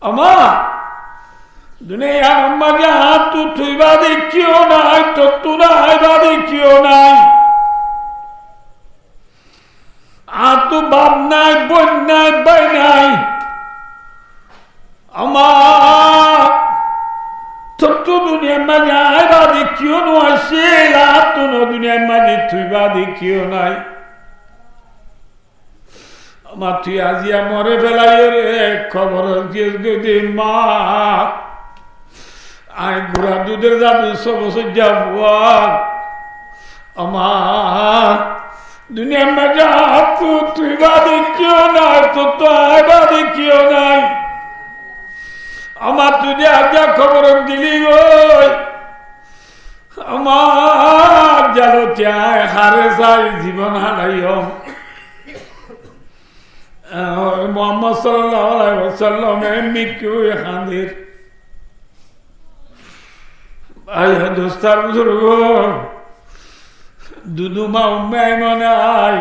আমা দুনিয়া আম্মাকে হাত তু থুইবা দেখিও নাই তত্তু নাই বা দেখিও নাই আর তো বাপ নাই বোন নাই ভাই নাই আমার তত্তু দুনিয়ার মাঝে আইবা দেখিও নয় সে লাভ তো দুনিয়ার মাঝে থুইবা দেখিও নাই আমার তুই আজিয়া মরে ফেলাই রে খবর যদি মা আয় ঘোড়া দুধের যাবো সব বছর যাবো আমার দুনিয়ার মাঝে হাত তুই বা দেখিও নাই তো আইবা দেখিও নাই আমার তুই আজ্ঞা খবর দিলি গো আমার জানো চায় হারে চাই জীবন হারাইও মোহাম্মদ সাল্লাল্লাহু আলাইহি ওয়াসাল্লামের মৃত্যু হাজির ভাই দোস্তার বুজুর্গ দুদুমা উম্মাই মনে আয়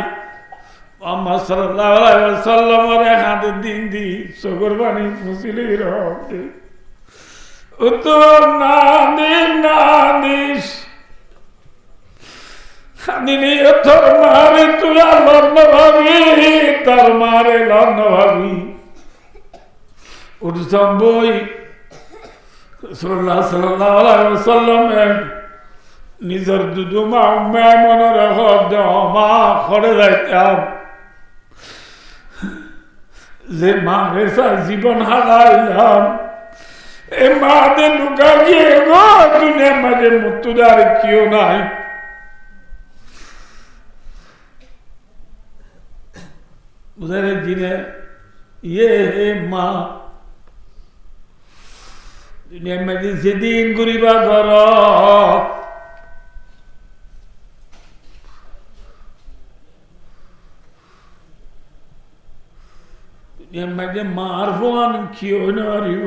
মোহাম্মদ সাল্লাল্লাহু আলাইহি ওয়াসাল্লামের হাতে দিন দি চোখের পানি ফুসিলি রক্তে উত্তর নাদিস খানিনি তোর মারে তুই আর লগ্ন ভাবি তার মারে লগ্ন ভাবি উঠছম বই রাসূলুল্লাহ সাল্লাল্লাহু আলাইহি ওয়াসাল্লাম নিজের দুদুমা উম্মাই মনে রাখ মা খড়ে যাইতাম যে মারে জীবন হারাইলাম এ মাদের লুকা গিয়ে গো দুনিয়ার মাঝে মুক্তদার কেউ নাই বুঝারে জিনে ইয়ে মা দুনিয়ার মাঝে সেদিন গরিবা ঘর দুনিয়ার মাঝে মার ফোন কেউ নারিব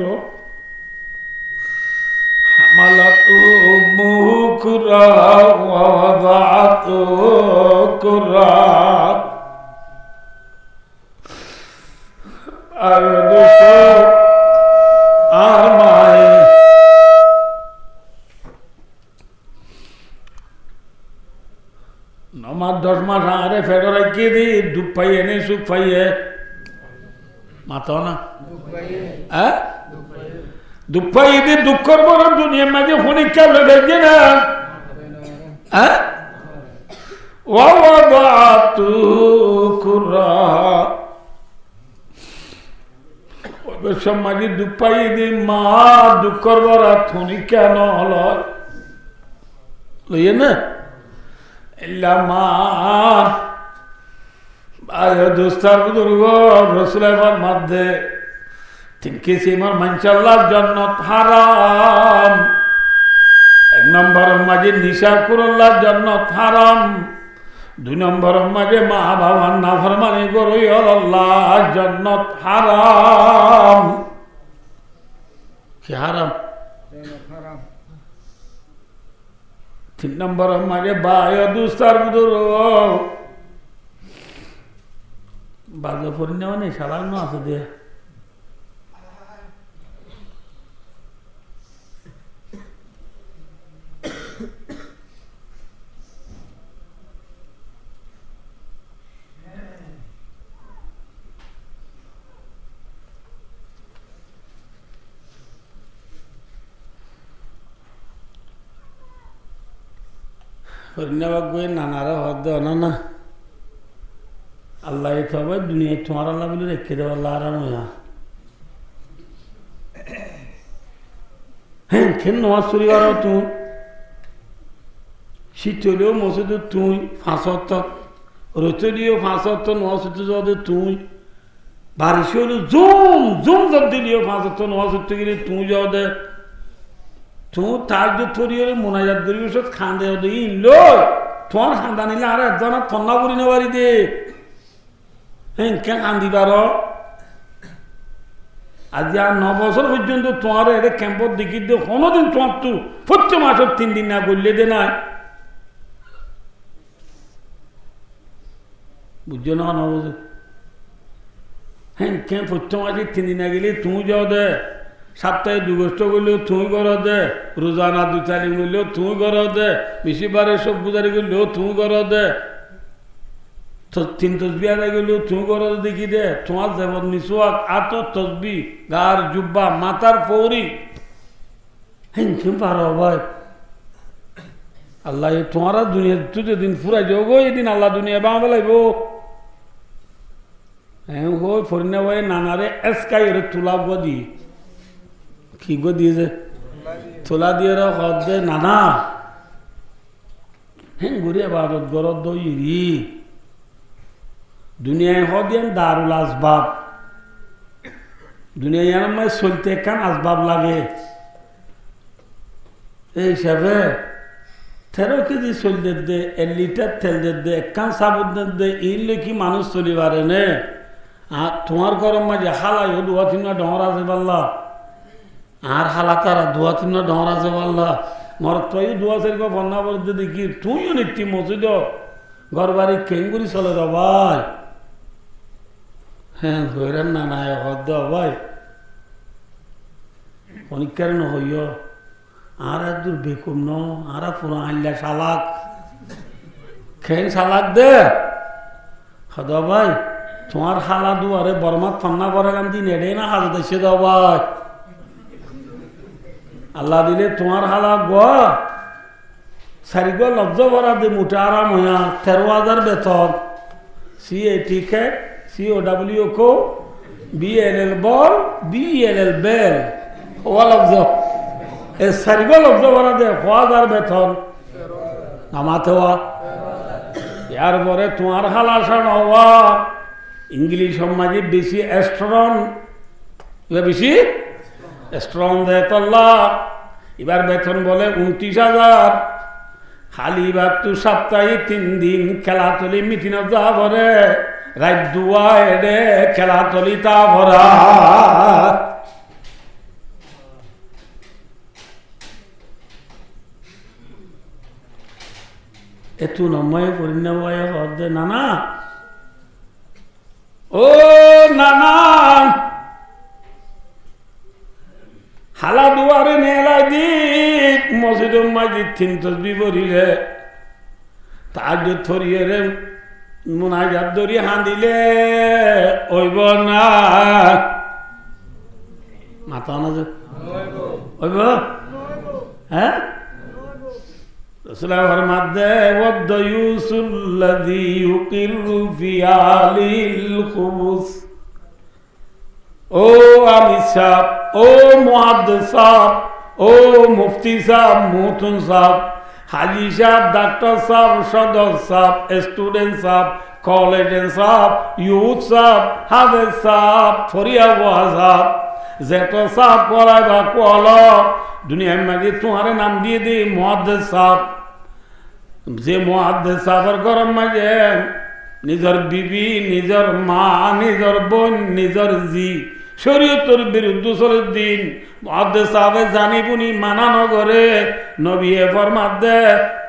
حملته أمه كرها ووضعته كرها أردته أرمعي আমার 10 মাস আরে ফেরো রাখিয়ে দি দুঃখ পাইয়ে নেই সুখ পাইয়ে মাতো না হ্যাঁ দুঃখ ঈদের দুঃখর বড় দুনিয়ার মাঝে ফোনে কেন দেখছে না হ্যাঁ মাঝে দুঃখ পাই ঈদের মা দুঃখর বড় থনি কেন হল লইয়ে না এল্লা মা দোস্তার বুজুর্গ রসুলের মধ্যে তিনকে সিমার মানচাল্লার জন্নত হারাম 1 নম্বর মাঝে নিশা কুরল্লার জন্নত হারাম 2 নম্বর মাঝে মা বাবার নাফরমানি করই আল্লাহ জন্নত হারাম কি হারাম 3 নম্বর মাঝে বায় দুস্তার বুদুর বাজে পরিণাম নেই সালানো আছে দিয়ে নানারা হদ না আল্লাহ তবে দুনিয়া তোমার আল্লাহ বলে রেখে দেবো আল্লাহ আরাম হইয়া হ্যাঁ খেন নামাজ চুরি কর তুই শীত হলেও মসজিদে তুই 5 রোতে দিও 5 নামাজ যদি তুই বারিশ হলেও জুম জুম জব দিলিও 5 নামাজ উঠতে গেলে তুই যাও দে তুই তার যে থরি হলে মোনাজাত করি ওষুধ খান দে ইনলো তোমার খান্দা নিলে আর একজন ঠন্ডা করি নেবারি দে হ্যাঁ কে কান্দি পার আজ আর 9 বছর পর্যন্ত তোমার এটা ক্যাম্পত দেখি দে কোনোদিন তোমার তো প্রত্যেক মাসের 3 দিন না বললে দে নাই বুঝছো না 9 বছর হ্যাঁ কেন প্রথম আজি 3 দিন গেলে তুই যাও দে সপ্তাহে 2 গোষ্ঠ করলেও তুই কর দে রোজানা 2-4 করলেও তুই কর দে বেশি বারে সব গুজারি করলেও তুই কর দে 3 তসবি আদায় করলেও তুই কর দেখি দে তোমার যেমন মিসওয়াক আত তসবি গার জুব্বা মাথার ফৌরি হ্যাঁ কেন পারো ভাই আল্লাহ তোমারা দুনিয়া তুই যেদিন ফুরাই যাও গো এদিন আল্লাহ দুনিয়া বাঁধা লাগবো হ্যাঁ গো ফরিনা ভাই নানারে এসকাই ওরে তুলা গদি কি গো দিয়েছে তোলা দিয়ে হদ দে নানা হ্যাঁ ঘুরি আবাদত গরদ দইরি দুনিয়ায় হদিয়ান দারুল আসবাব দুনিয়ায় আমার চলতে কান আসবাব লাগে এই হিসাবে 13 কেজি চলতে দে 1 লিটার তেল দে একখান সাবুন দে ইলে কি মানুষ চলি পারে নে আর তোমার গরম মাঝে হালাই দুয়া তিনটা ডহর আছে পাল্লা আর হালা তারা দুয়া তিনটা ডহর আছে পাল্লা মর তুই দুয়া চারিক বন্যা বলতে দেখি তুইও নিতি মসজিদ ঘর বাড়ি কেঙ্গুরি চলে দাও ভাই হ্যাঁ হইরান না নাই হদ ভাই পরীক্ষার নহইয় আর দূর বেকুম ন আর পুরো আইলা শালাক খেন শালাক দে হদ ভাই তোমার হালা দুয়ারে বর্মাত ফান্না করে গান দিন এড়ে না হাজ দেশে দাও ভাই আল্লাহ দিলে তোমার হালা গ সারি গো লব্জ ভরা দে মোটা আরাম হইয়া 13,000 বেতন CAT COW কো BLL বল BLL বেল ও লব্জ এ সারি গো লব্জ ভরা দে 1,000 বেতন নামাতে হওয়া ইয়ার পরে তোমার হালা সান হওয়া ইংলিশ সমাজে বেশি স্ট্রং দেয় তল্লা এবার বেতন বলে 29,000 খালি এবার তু সপ্তাহে 3 দিন খেলাতলি মিটিং যা ভরে রাত দুয়া এডে খেলাতলি তা ভরা এতু নময় পরিণাময় হদে নানা ও নানা হালা দুয়ারে নেলাই দি মসজিদ মাঝি 3 তসবি পড়িলে তাজ থরিয়ে রে মুনাজাত ধরি হাঁদিলে ওইব না মাথা না যে ওইব হ্যাঁ রসুলের ফরমাতে ওয়াদ-দায়ুসুল্লাযী ইউকিরু ফি আলিল খুবুস ও আমির সাহেব ও মুহাদ্দিস সাহেব ও মুফতি সাহেব মুহতুন সাহেব হাজি সাহেব ডাক্তার সাহেব সদর সাহেব স্টুডেন্ট সাহেব কলেজ সাহেব ইউথ সাহেব হাফেজ সাহেব ফরিয়া সাহেব যেত সাহেব পড়ায় বা কল দুনিয়ার মাঝে তোমার নাম দিয়ে দে মুহাদ্দিস সাহেব যে মুহাদ্দিস সাহেবের গরম মাঝে নিজের বিবি নিজের মা নিজের বোন নিজের জি শরীয়তের বিরুদ্ধে চলে দিন মুহাদ্দিস সাহেব জানি বুনি মানা নগরে নবী ফরমাত দে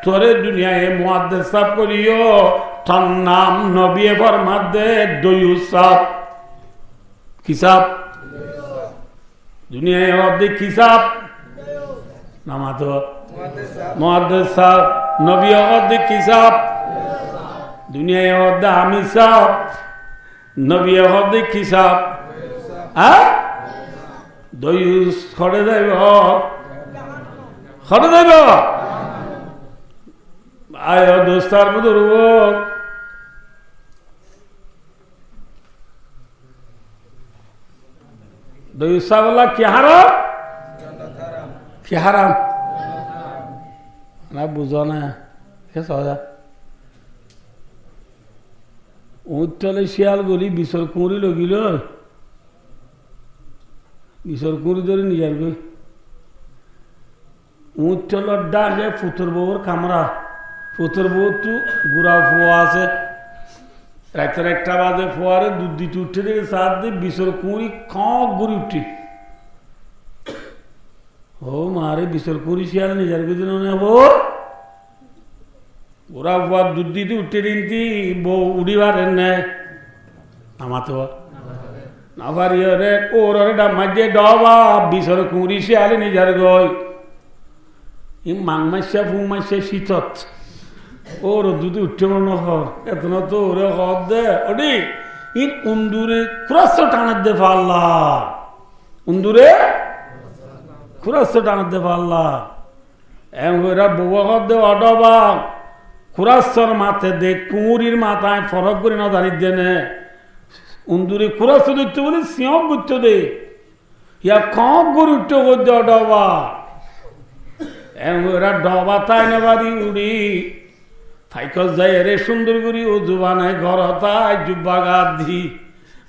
তোরে দুনিয়ায় মুহাদ্দিস সাহেব করিও তার নাম নবী ফরমাত দে দয়ুস সাহেব কি সাহেব দুনিয়ায় অর্ধেক কি সাহেব নামাত মুহাদ্দিস সাহেব নবী অর্ধেক কি সাহেব দুনিয়ায় অর্ধেক আমি সাহেব নবী অর্ধেক কি সাহেব হ্যাঁ দয়ুস খড়ে যাইব আয় দোস্তার বুধুর দয়ুস সাহেব কি হারাম না বুঝো না কে সহজা উঠলে শিয়াল গলি বিশর কুঁড়ি লগিল বিশর কুঁড়ি ধরে নিজার গই উঠল ডাকে ফুতর বউর কামরা ফুতর বউ তো গুড়া ফোয়া আছে রাতের 1টা বাজে ফোয়ারে দুধ দিতে উঠে দেখে সাত দিয়ে বিশর কুঁড়ি খ গুড়ি উঠি ও মারে বিশর কুঁড়ি শিয়াল নিজার গই নেব ওরা বাদ দুধ দিতে উঠে দিনতি বউ উড়িবার নেয় আমাতে না পারিয়রে ওরটা মাঝে ডবা বিছর কুড়ি শিয়ালে নিজার গই ই মাং মাসা ফুং মাসা শীতত ওর দুধ উঠতে মনে হর এত না তো ওরে হর দে ওডি ইন উন্দুরে ক্রস টানার দে পাল্লা উন্দুরে ক্রস টানার দে পাল্লা এরা বউ হর দে অডবা কুরাসর মাথে দে কুঁড়ির মাথায় ফরক করে না দাঁড়িয়ে দেনে উন্দুরে কুরাস দিতে বলে সিংহ করতে দে ইয়া কক গরু উঠতে করতে অডবা এরা ডবা তাই না বাড়ি উড়ি ফাইকস যায় রে সুন্দর করি ও জুবানায় ঘর হতায় জুব্বা গাত দি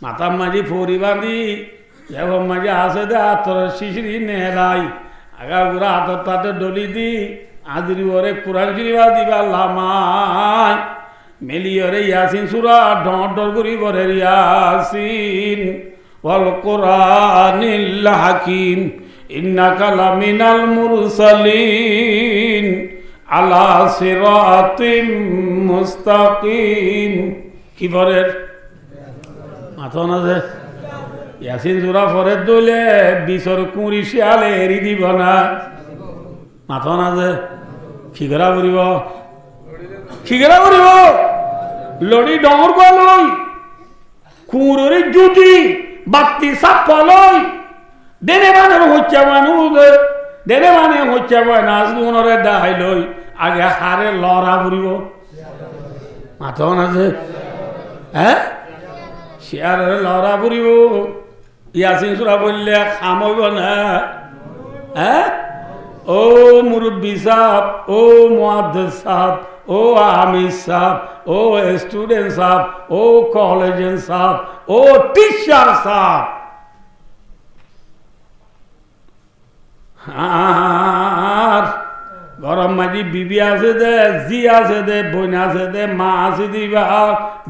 মাথা মাঝি ফরি বাঁধি এবং মাঝে আসে দে আতর শিশিরি নেলাই আগা গুড়া হাতর তাতে ডলি দি আদিরি ওরে কোরআন শরীফা দিবা লামাই মেলিয়রে ইয়াসিন সুরা ডর ডর করি বরে ইয়াসিন ওয়াল কোরআনিল হাকিম ইন্নাকা লামিনাল মুরসালিন আলা সিরাতিম মুস্তাকিম কি বরের মাথা না যে ইয়াসিন সুরা পরে দলে বিছর কুঁড়ি শিয়ালে এরি দিব না মাথা না যে খিগরা করিব খিগরা করিব লড়ি ডর গলই কুঁড়ি জুটি বাতি সাপ লই দেনে মানে হচ্ছে মানুষ দেনে মানে হচ্ছে নাচ গুণরে ডাই লই আগে হারে লড়া করিব মাথা না যে হ্যাঁ শিয়ারে লড়া করিব ইয়াসিন সুরা বললে খামইব না হ্যাঁ ও মুরব্বী সাহেব ও মুয়াদ্দিস সাহেব ও আমির সাহেব ও স্টুডেন্ট সাহেব ও কলেজের সাহেব ও টিচার সাহেব আর গরম মাঝি বিবি আছে দে জি আছে দে বোন আছে দে মা আছে দিবা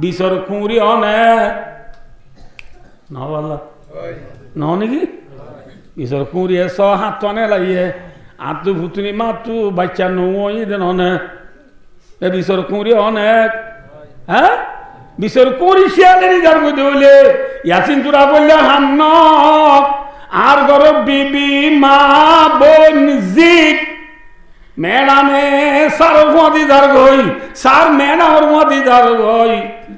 বিছর কুঁড়ি অনেক নবাল্লা ন নাকি বিছর কুঁড়ি স হাত টনে লাগিয়ে আতু ভুতুনি মাতু বাচ্চা নই দেন অনেক এ বিছর কুঁড়ি অনেক হ্যাঁ বিছর কুঁড়ি শিয়ালেরই যার মধ্যে হইলে ইয়াসিন তুরা বললে হান্ন আর গর বিবি মা বোন জিক ম্যাডামে সার মদিদার গই সার ম্যাডামর মদিদার গই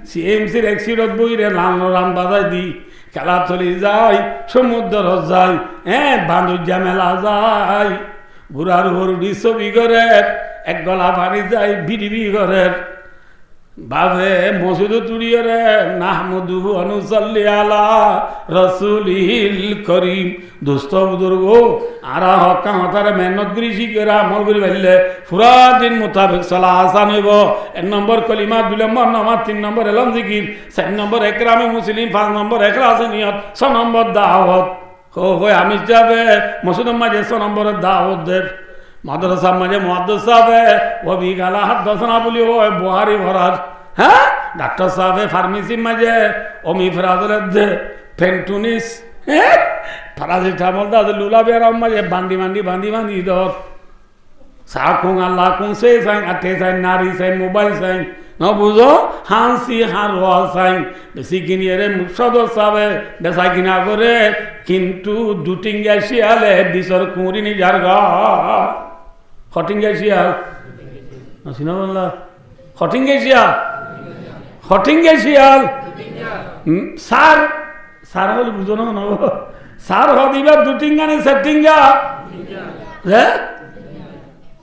সিএমসির অ্যাক্সিডেন্ট বইরে লাল রান বাজাই দি খেলা চলি যায় সমুদ্র যায় হ্যাঁ বান্দুজা মেলা যায় ঘুরার হরুডি ছবি ঘরের এক গলা পানি যায় বিডিবি ঘরের বাবে মসুদ তুড়িয়ে রে নাহমদু অনুসল্লি আলা রসুলিল করিম দোস্ত বুজুর্গ আরা হক্কা হতারে মেহনত করি শিখেরা আমল করি ফেললে পুরা দিন মোতাবেক চলা আসান হইব 1 নম্বর কলিমা 2 নম্বর নামাজ 3 নম্বর এলম জিকির 4 নম্বর একরামে মুসলিম 5 নম্বর একরাসে নিয়ত 6 নম্বর দাওয়াত হো আমি যাবে মসুদ মাঝে 6 নম্বরের দাওয়াত দের মাদ্রাসা মাঝে মুহাদ্দিস সাহেব ও বিগালা হাদাসনা বলি ও বুহারি ভরার হ্যাঁ ডাক্তার সাহেব ফার্মেসি মাঝে ওমিফরাজের দে ফেন্টুনিস হ্যাঁ প্যারাসিটামল দা লুলা বেরাম মাঝে বান্দি দর সাকুং আল্লাহ কুং সে সাইন আটে সাইন নারী সাইন মোবাইল সাইন ন বুঝো হাসি হারওয়া সাইন বেশি কিনিয়ে রে মুসদর সাহেব বেসা কিনা করে কিন্তু দুটিঙ্গা শিয়ালে বিছর কুঁড়ি নিজার গা হটিঙ্গা শিয়াল চিনা বললা হটিঙ্গা শিয়াল হটিঙ্গা শিয়াল সার সার বলে বুঝো না নব সার হদিবা দুটিঙ্গা নে সেটিঙ্গা হ্যাঁ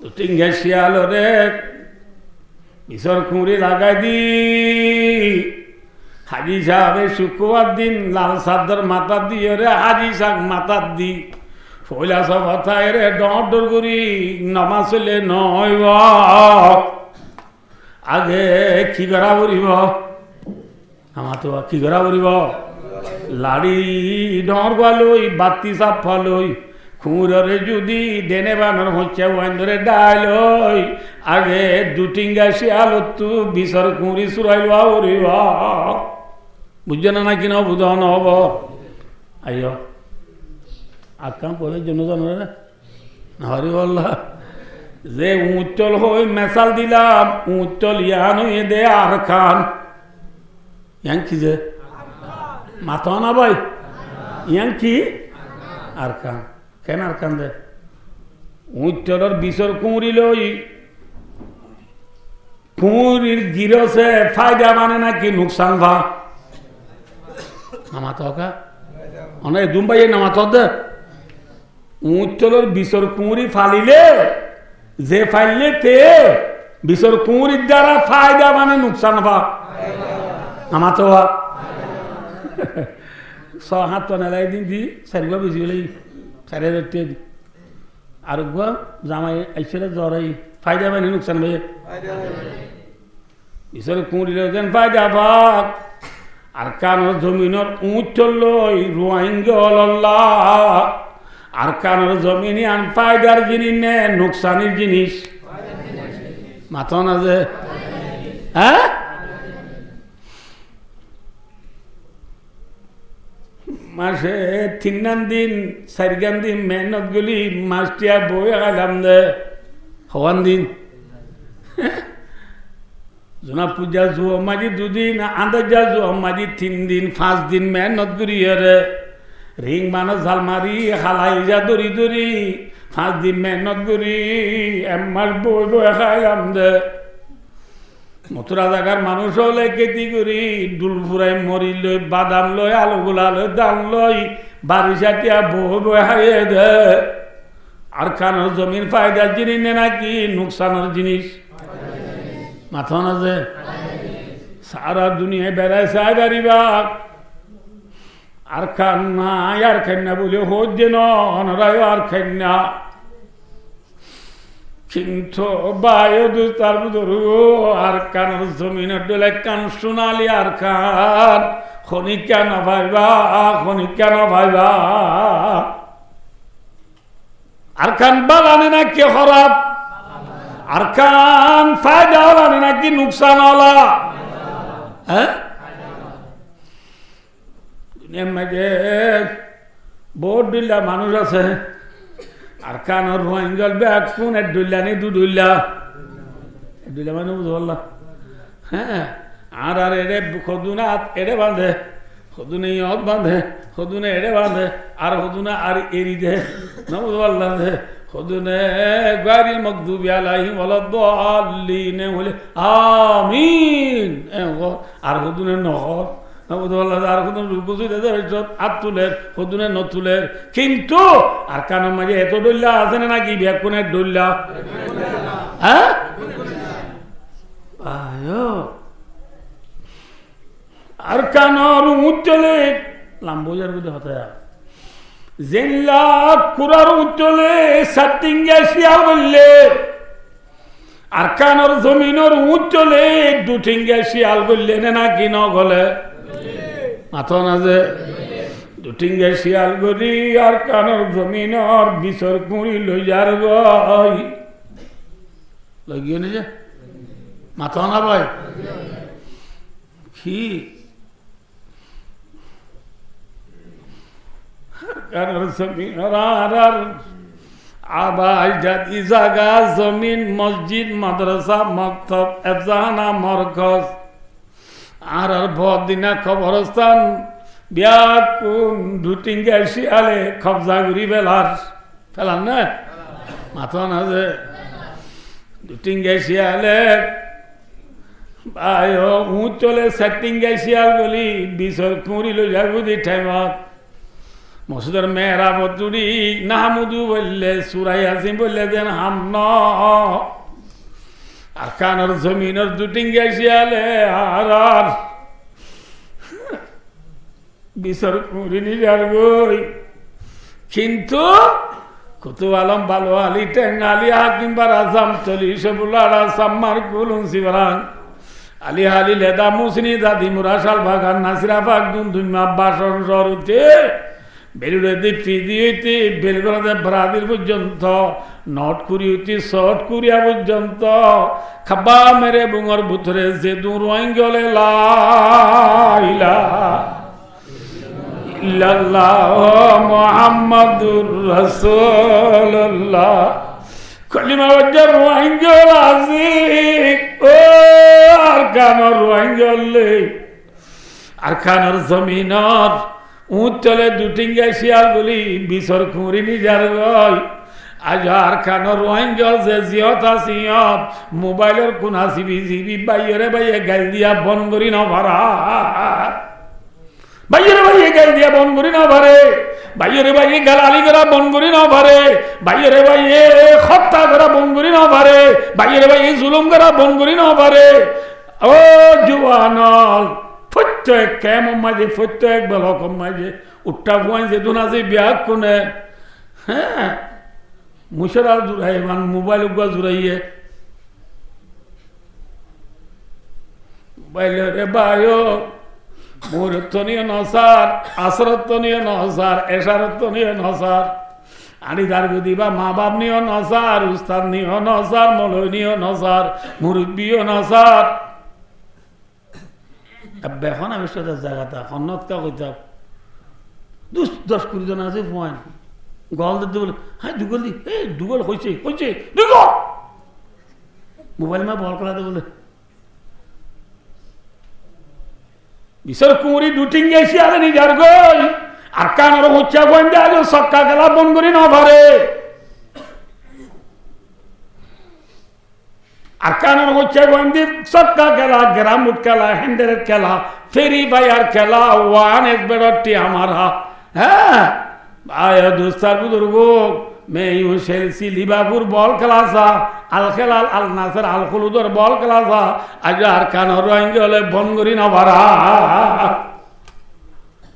দুটিঙ্গা শিয়াল রে বিছর কুঁড়ি লাগাই দি হাজি সাহেবের শুক্রবার দিন লাল সাদর মাথা দিয়ে রে হাজি সাহেব মাথা দি ফইলা সব হতায় রে ডর ডর করি নামাজ চলে নইব আগে কি করা করিব আমার তো কি করা করিব লাড়ি ডর গালই বাতি সাপ ফালই খুঁড়রে যদি ডেনে বানর হচ্ছে ওয়ান ধরে ডাইলই আগে দুটিঙ্গা শিয়াল তু বিছর কুঁড়ি চুরাইল করিব বুঝছে না নাকি না বুঝ নহব আইয় আকাম পড়ে জন্য জানো রে হরি বল্লা যে উচ্চল হই মেসাল দিলাম উচ্চল ইয়ান হয়ে দে আর খান ইয়ান কি যে মাথা না ভাই ইয়াং কি আরকান কেন আরকান দে উচ্চর বিচর কুমুরিল কুমুরির গিরসে ফায়দা মানে নাকি নুকসান ভা নামাত হকা অনেক দুম্বাইয়ে নামাত দে উচ্চর বিচর কুমুরি ফালিলে যে ফাইলে তে বিচর কুমুরির দ্বারা ফায়দা মানে নুকসান ভা নামাত হওয়া 6 ton এলাই দিন দি সারিবা বুঝিলে সারে দেখতে আর গো জামাই আইছলে জরাই ফায়দা মানে নুকসান ভাই বিচর কুমুরিলে দেন ফায়দা ভাগ আর কানর জমিনের উঁচ লই রোয়াইঙ্গল আল্লাহ আর কানর জমিনে আন ফায়দার জিনিস নে নুকসানের জিনিস মাথা না যে হ্যাঁ মাসে 3 দিন 4 দিন মেহনত গুলি মাসটিয়া বই আলাম দে হওয়ান দিন জোনা পূজা জো মাঝি 2 দিন আন্দাজা জো মাঝি 3 দিন 5 দিন মেহনত করি রে রিং মানা ঝালমারি হালাই যা দরি দরি 5 দিন মেহনত করি এমাস বই বই খাইলাম দে মথুরা জায়গার মানুষ হলে কেতি করি ডুল ফুরাই মরি লই বাদাম লই আলু গোলা লই দাম লই বাড়ি সাটিয়া বই বই খাইয়ে দে আর কানোর জমির ফায়দার জিনিস নে নাকি নুকসানের জিনিস মাথা না যে সারা দুনিয়ায় বেড়ায় চাই বাড়িবা আর খান নাই আর খান না বলে হোক যেন অনরায় আর খান না কিন্তু বায়ু তার ধরু আর কানের জমিনের ডলে কান সোনালি আর খান খনিকা না ভাইবা খনিকা না ভাইবা আর খান বালানে না কে খারাপ আর কান ফায়দা হলা নাকি নুকসান হলা হ্যাঁ দুনিয়ার মাঝে বহুত দুইলা মানুষ আছে আর কানর রোয়াঙ্গল ব্যাগ কোন এক দুইলা নেই দুইলা মানে বুঝলা হ্যাঁ আর আর এড়ে সদুনা এড়ে বাঁধে সদুনে ইয়ত বাঁধে সদুনে এড়ে বাঁধে আর সদুনা আর এরি দে না বুঝলা দে খুদনে গায়রিল মাগদুবি আলাইহিম ওয়ালাদ-দাল্লিন বলে আমিন আর খুদনে নহর আবুদুল্লাহ আর খুদনে রুকুজু দে হাত তুলের খুদনে নতুলের কিন্তু আর কান মাঝে এত ডল্লা আছে না নাকি ব্যাকুনের ডল্লা হ্যাঁ আয়ো আর কানর উচ্চলে লাম্বোজার বুঝে হতে জেলা কুরার উচ্চলে সাতিঙ্গা শিয়া বললে আর কানর জমিনের উচ্চলে দুটিঙ্গা শিয়াল বললে না কি ন গলে মাথা না যে দুটিঙ্গা শিয়াল গলি আর কানর জমিনের বিচর কুড়ি লইয়ার গই লগিয়ে নি যে মাথা না ভাই কি কানর জমিন আবাই জাতি জাগা জমিন মসজিদ মাদ্রাসা মক্তব এফজাহানা মরকজ আর বদিনা খবরস্থান ব্যাকুন দুটিঙ্গা শিয়ালে কবজা করি ফেলান না মাথা না যে দুটিঙ্গা শিয়ালে চলে সেটিঙ্গা শিয়াল গলি বিচর কুড়ি লই যাবো দি টাইমত মসুদের মেয়েরা বতুরি নাহামুদু বললে সুরাই আসিম বললে দেন হাম ন আর কানর জমিনের দুটিঙ্গা শিয়ালে আর বিচর কুড়ি নিজার গই কিন্তু কুতুব আলম বালো আলী টেঙ্গালি হাকিমবার আসাম চল্লিশে বুলার আসাম্মার কুলুন শিবরাং আলী আলী লেদা মুসনি দাদি মুরাশাল বাগান নাসিরা বাগদুন দুইমা বাসন সরুতে বেলুড়ে দীপ্তি দিয়েতে বেলগড়াতে ব্রাজিল পর্যন্ত নর্থ কোরিয়া হইতে সাউথ কোরিয়া পর্যন্ত খাবা মেরে বুঙর ভিতরে যে দুরোয়াঙ্গলে লাইলা ইল্লাল্লাহ মুহাম্মাদুর রাসূলুল্লাহ কলিমা ওয়াজ্জার রোয়াঙ্গল আজিক ও আর কানর রোয়াঙ্গলে আর কানর জমিনত উঁচ চলে দুটিঙ্গা শিয়াল বলি বিছর খুঁড়ি নিজার গয় আজ আর খান রোহিঙ্গল যে জিয়ত আসিয়ত মোবাইলের কোন আসিবি জিবি বাইরে বাইয়ে গাল দিয়া বন করি না ভাড়া বাইরে বাইয়ে গাল দিয়া বন করি না ভারে বাইরে বাইয়ে গালালি করা বন করি না ভারে বাইরে বাইয়ে হত্যা করা বন করি না ভারে বাইরে বাইয়ে জুলুম করা বন করি না ভারে ও জুয়ানল ফত্য এক কেমন মাঝে ফত্য এক বেলকম মাঝে উঠটা বুয়াই যে দুনাজি বিয়া কোনে হ্যাঁ মুশারাল জুড়াই মান মোবাইল উগা জুড়াইয়ে মোবাইল রে বায়ো মুহূর্তনীয় নসার আসরত্বনীয় নসার এশারত্বনীয় নসার আনি তার দিবা মা বাপ নিও নসার উস্তাদ নিও নসার মলনীয় নসার মুরব্বীও নসার এখন আমি সাথে জায়গাটা অন্যত কা কইতাম 10-20 জন আছে ফোন গল দিতে বলে হ্যাঁ দুগল দি দুগল হয়েছে দুগল মোবাইল মা বল করাতে বলে বিশাল কুমড়ি দুটিং গেছি আরে নিজার গই আর কানার হচ্ছে বন্ধে আজ সক্কা গেলা বন করি না পারে আর কানার হচ্ছে বন্ধে সক্কা খেলা গ্রামুট খেলা হ্যান্ডেলের খেলা ফেরি বাইয়ার খেলা ওয়ান এক বেড়টি আমার হ্যাঁ আয় দোস্তার বুজুর্গ मैं यूं सेल्सी लिबापुर बॉल क्लासा आल खेलाल आल नासर आल खुलुदर बॉल क्लासा अजार खान रोहिंगे वाले बनगरी ना भरा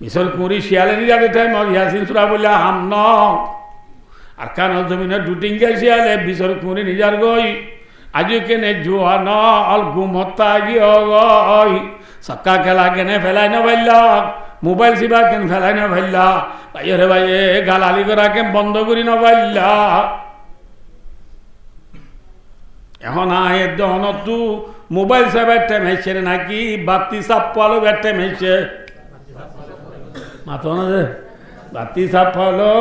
मिसल कुरी शियाले नहीं जाते टाइम और यासीन सुरा बोला हम ना अरकान जमीन डूटिंगे शियाले बिसर कुरी निजार गई आज के ने जुआना आल गुमत्ता गई सक्का खेला के ने फैलाई ना बैला মোবাইল সিবা কেন ফেলাই না ভাইলা ভাই রে ভাই গালালি করা কেন বন্ধ করি না ভাইলা এখন আয় দহনতু মোবাইল সাবার টাইম হয়েছে নাকি বাতি সাপ পালো ব্যাট টাইম হয়েছে মাথা না যে বাতি সাপ পালো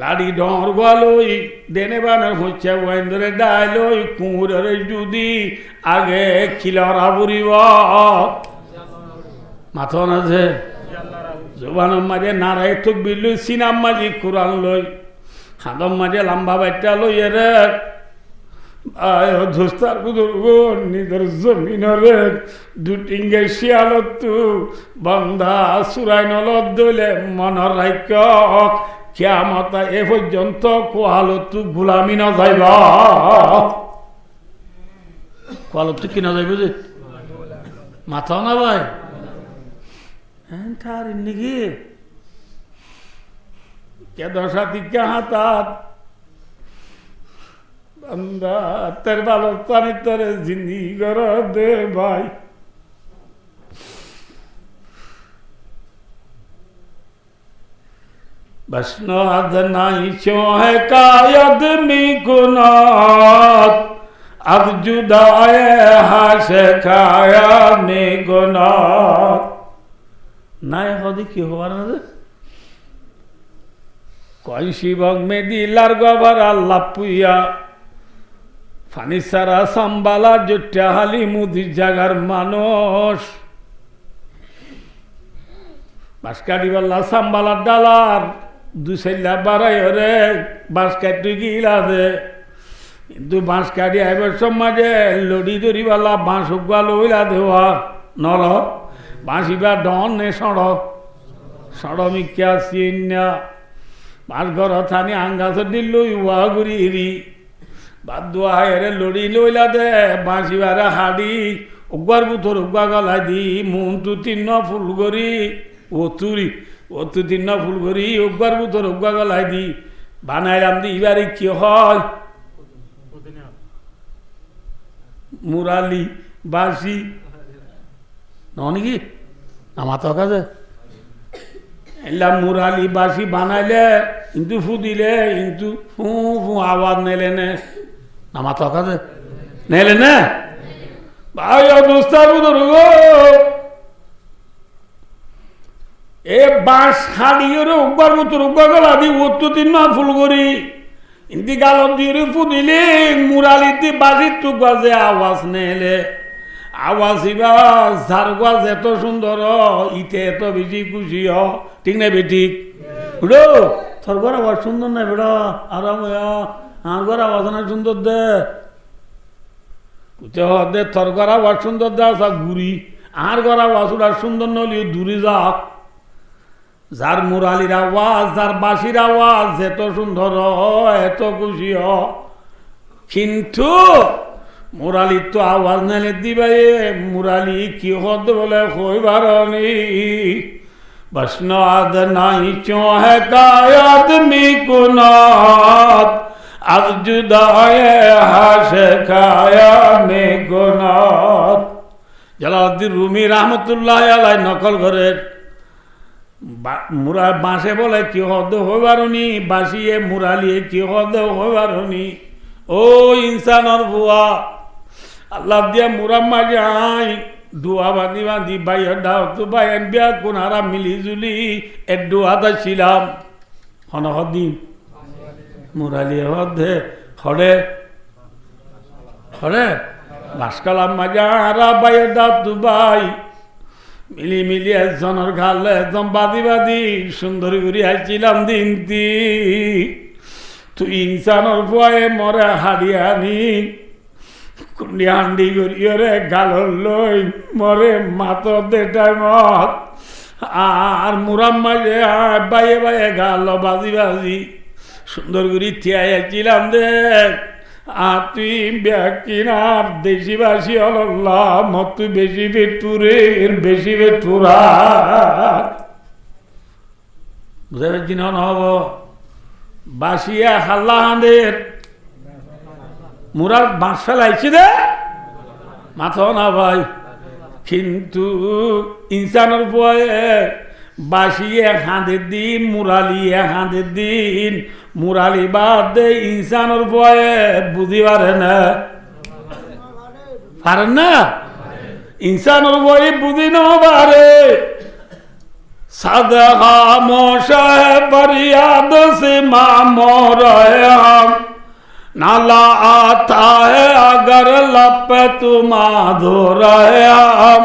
লাড়ি ডর গলই দেনে বানার হচ্ছে ওয়েন্দ্রে ডাইলই কুঁড়ের যদি আগে খিলরা বুড়িব মাথা আছে জোবানোর মাঝে নারায় তো বিল্লু সিনাম মাঝি কোরআন লই হাদম মাঝে লম্বা বাইটা লই রে ধোস্তার বুজুর্গ নিজের জমিনরে দুটিঙ্গে শিয়ালত তু বন্ধা সুরাই নলত দলে মনের রাইক কিয়ামত এ পর্যন্ত কোয়ালত তু গুলামি না যাইবা কোয়ালত তু কি না যাইব যে মাথা না ভাই নিকি কে দশা দিকে হাতাত বন্দা তোর ভালো পানি তোর জিন্দি কর দে ভাই बसनो अदनाई चो है कायद मी गुनात अब जुदाए हाशे खाया मी गुनात নাই হদি কি হবার না কয় শিবক মেদিলার গবার আল্লাহ পুইয়া ফানি সারা সাম্বালা জুট্টা হালি মুদি জাগার মানুষ বাসকাটিবাল্লা সাম্বালার ডালার দুসাইলা বাড়াই রে বাঁশ কাটি গিলা দে কিন্তু বাঁশ কাটি আইবার সমাজে লড়ি দড়িবাল্লা বাঁশ উগা লইলা দেওয়া নর বাঁশিবা ডন নে সড় মিক্যা চিন্না বাঁশ ঘর থানি আঙ্গাছ দিল উয়া গুড়ি বাদ হেরে লড়ি লইলা দে বাঁশিবারে হাড়ি উগার বুথর উগা গলাই দি মুন্টু তিন্ন ফুল গরি অতু তিন্ন ফুল গরি উগার বুথর উগা গলাই দি বানাইলাম দি এবারে কি হয় মুরালি বাঁশি নাকি আমার তো কাছে এলাম মুরালি বাসি বানাইলে কিন্তু ফুদিলে কিন্তু ফু ফু আওয়াজ নেলে নে আমার তো কাছে নেলে না ভাই দোস্তার গো এ বাঁশ হাড়িয়ে উগবার মতো উগা গলা দি ওত্তু তিন মা ফুল করি ইন্দি গালত দিয়ে ফুদিলে মুরালিতে বাসির টুক বাজে আওয়াজ নেলে আওয়াজিবা যার গাছ এত সুন্দর ইতে এত বেশি খুশি ঠিক না বেঠিক বুড়ো তোর ঘর আওয়াজ সুন্দর না বেড়া আরাম আর ঘর আওয়াজ না সুন্দর দে দে তোর ঘর আওয়াজ সুন্দর দে আসা ঘুরি আর ঘর আওয়াজ ওটা সুন্দর নলিও দূরে যাক যার মুরালির আওয়াজ যার বাঁশির আওয়াজ এত সুন্দর এত খুশি কিন্তু মুরালির তো আওয়াজ নাইলে দিবে মুরালি কি হদ বলে কইবার বসনাদ নাই চোহে কায়াত মি কুনাত আজ জুদায়ে হাসে খায়া মে গুনাত জালালউদ্দিন রুমি রহমতুল্লাহ আলাইহি নকল করেন বাঁশে বলে কি হদ হইবারনি বাঁশিয়ে মুরালিয়ে কি হদ হইবারনি ও ইনসানর বুয়া আল্লাহ দিয়া মুরাম্মা যাই দুয়া বাঁধি বাঁধি বাইয়ের দাও তো বাইয়ের বিয়া কোন হারা মিলি জুলি এর দুয়াটা ছিলাম হন হদিন মুরালি হদে হরে হরে বাসকালাম মাজা হারা বাইয়ের দাও তো বাই মিলি মিলি একজনের ঘালে একদম বাদি বাদি সুন্দর করে আসছিলাম দিনটি তুই ইনসানের ভয়ে মরে হারিয়ানি কুন্ডি হান্ডি করিয়ে গালর লই মরে মাত দেটাই মত আর মুরাম্মা যে বাইয়ে বাইয়ে গাল বাজি বাজি সুন্দর করে থিয়াই আসছিলাম দেখ আর তুই ব্যাকিনার দেশিবাসী অল্লাহ মত বেশি বেটুরের বেশি বেটুরা বুঝতে পারছি না হব বাসিয়া হাল্লা হাঁদের মুরার বাঁশ ফেলাইছি দে মাথা না ভাই কিন্তু ইনসানের ভয়ে বাসিয়ে হাঁদের দিন মুরালিয়ে হাঁদের দিন মুরালি বাদ দে ইনসানের ভয়ে বুঝি পারে না পারেন না ইনসানের ভয়ে বুঝি না পারে সাদা খামোশা है फरियाद से मामो रहे हम नाला आता है अगर लब पे तुम धो रहे हम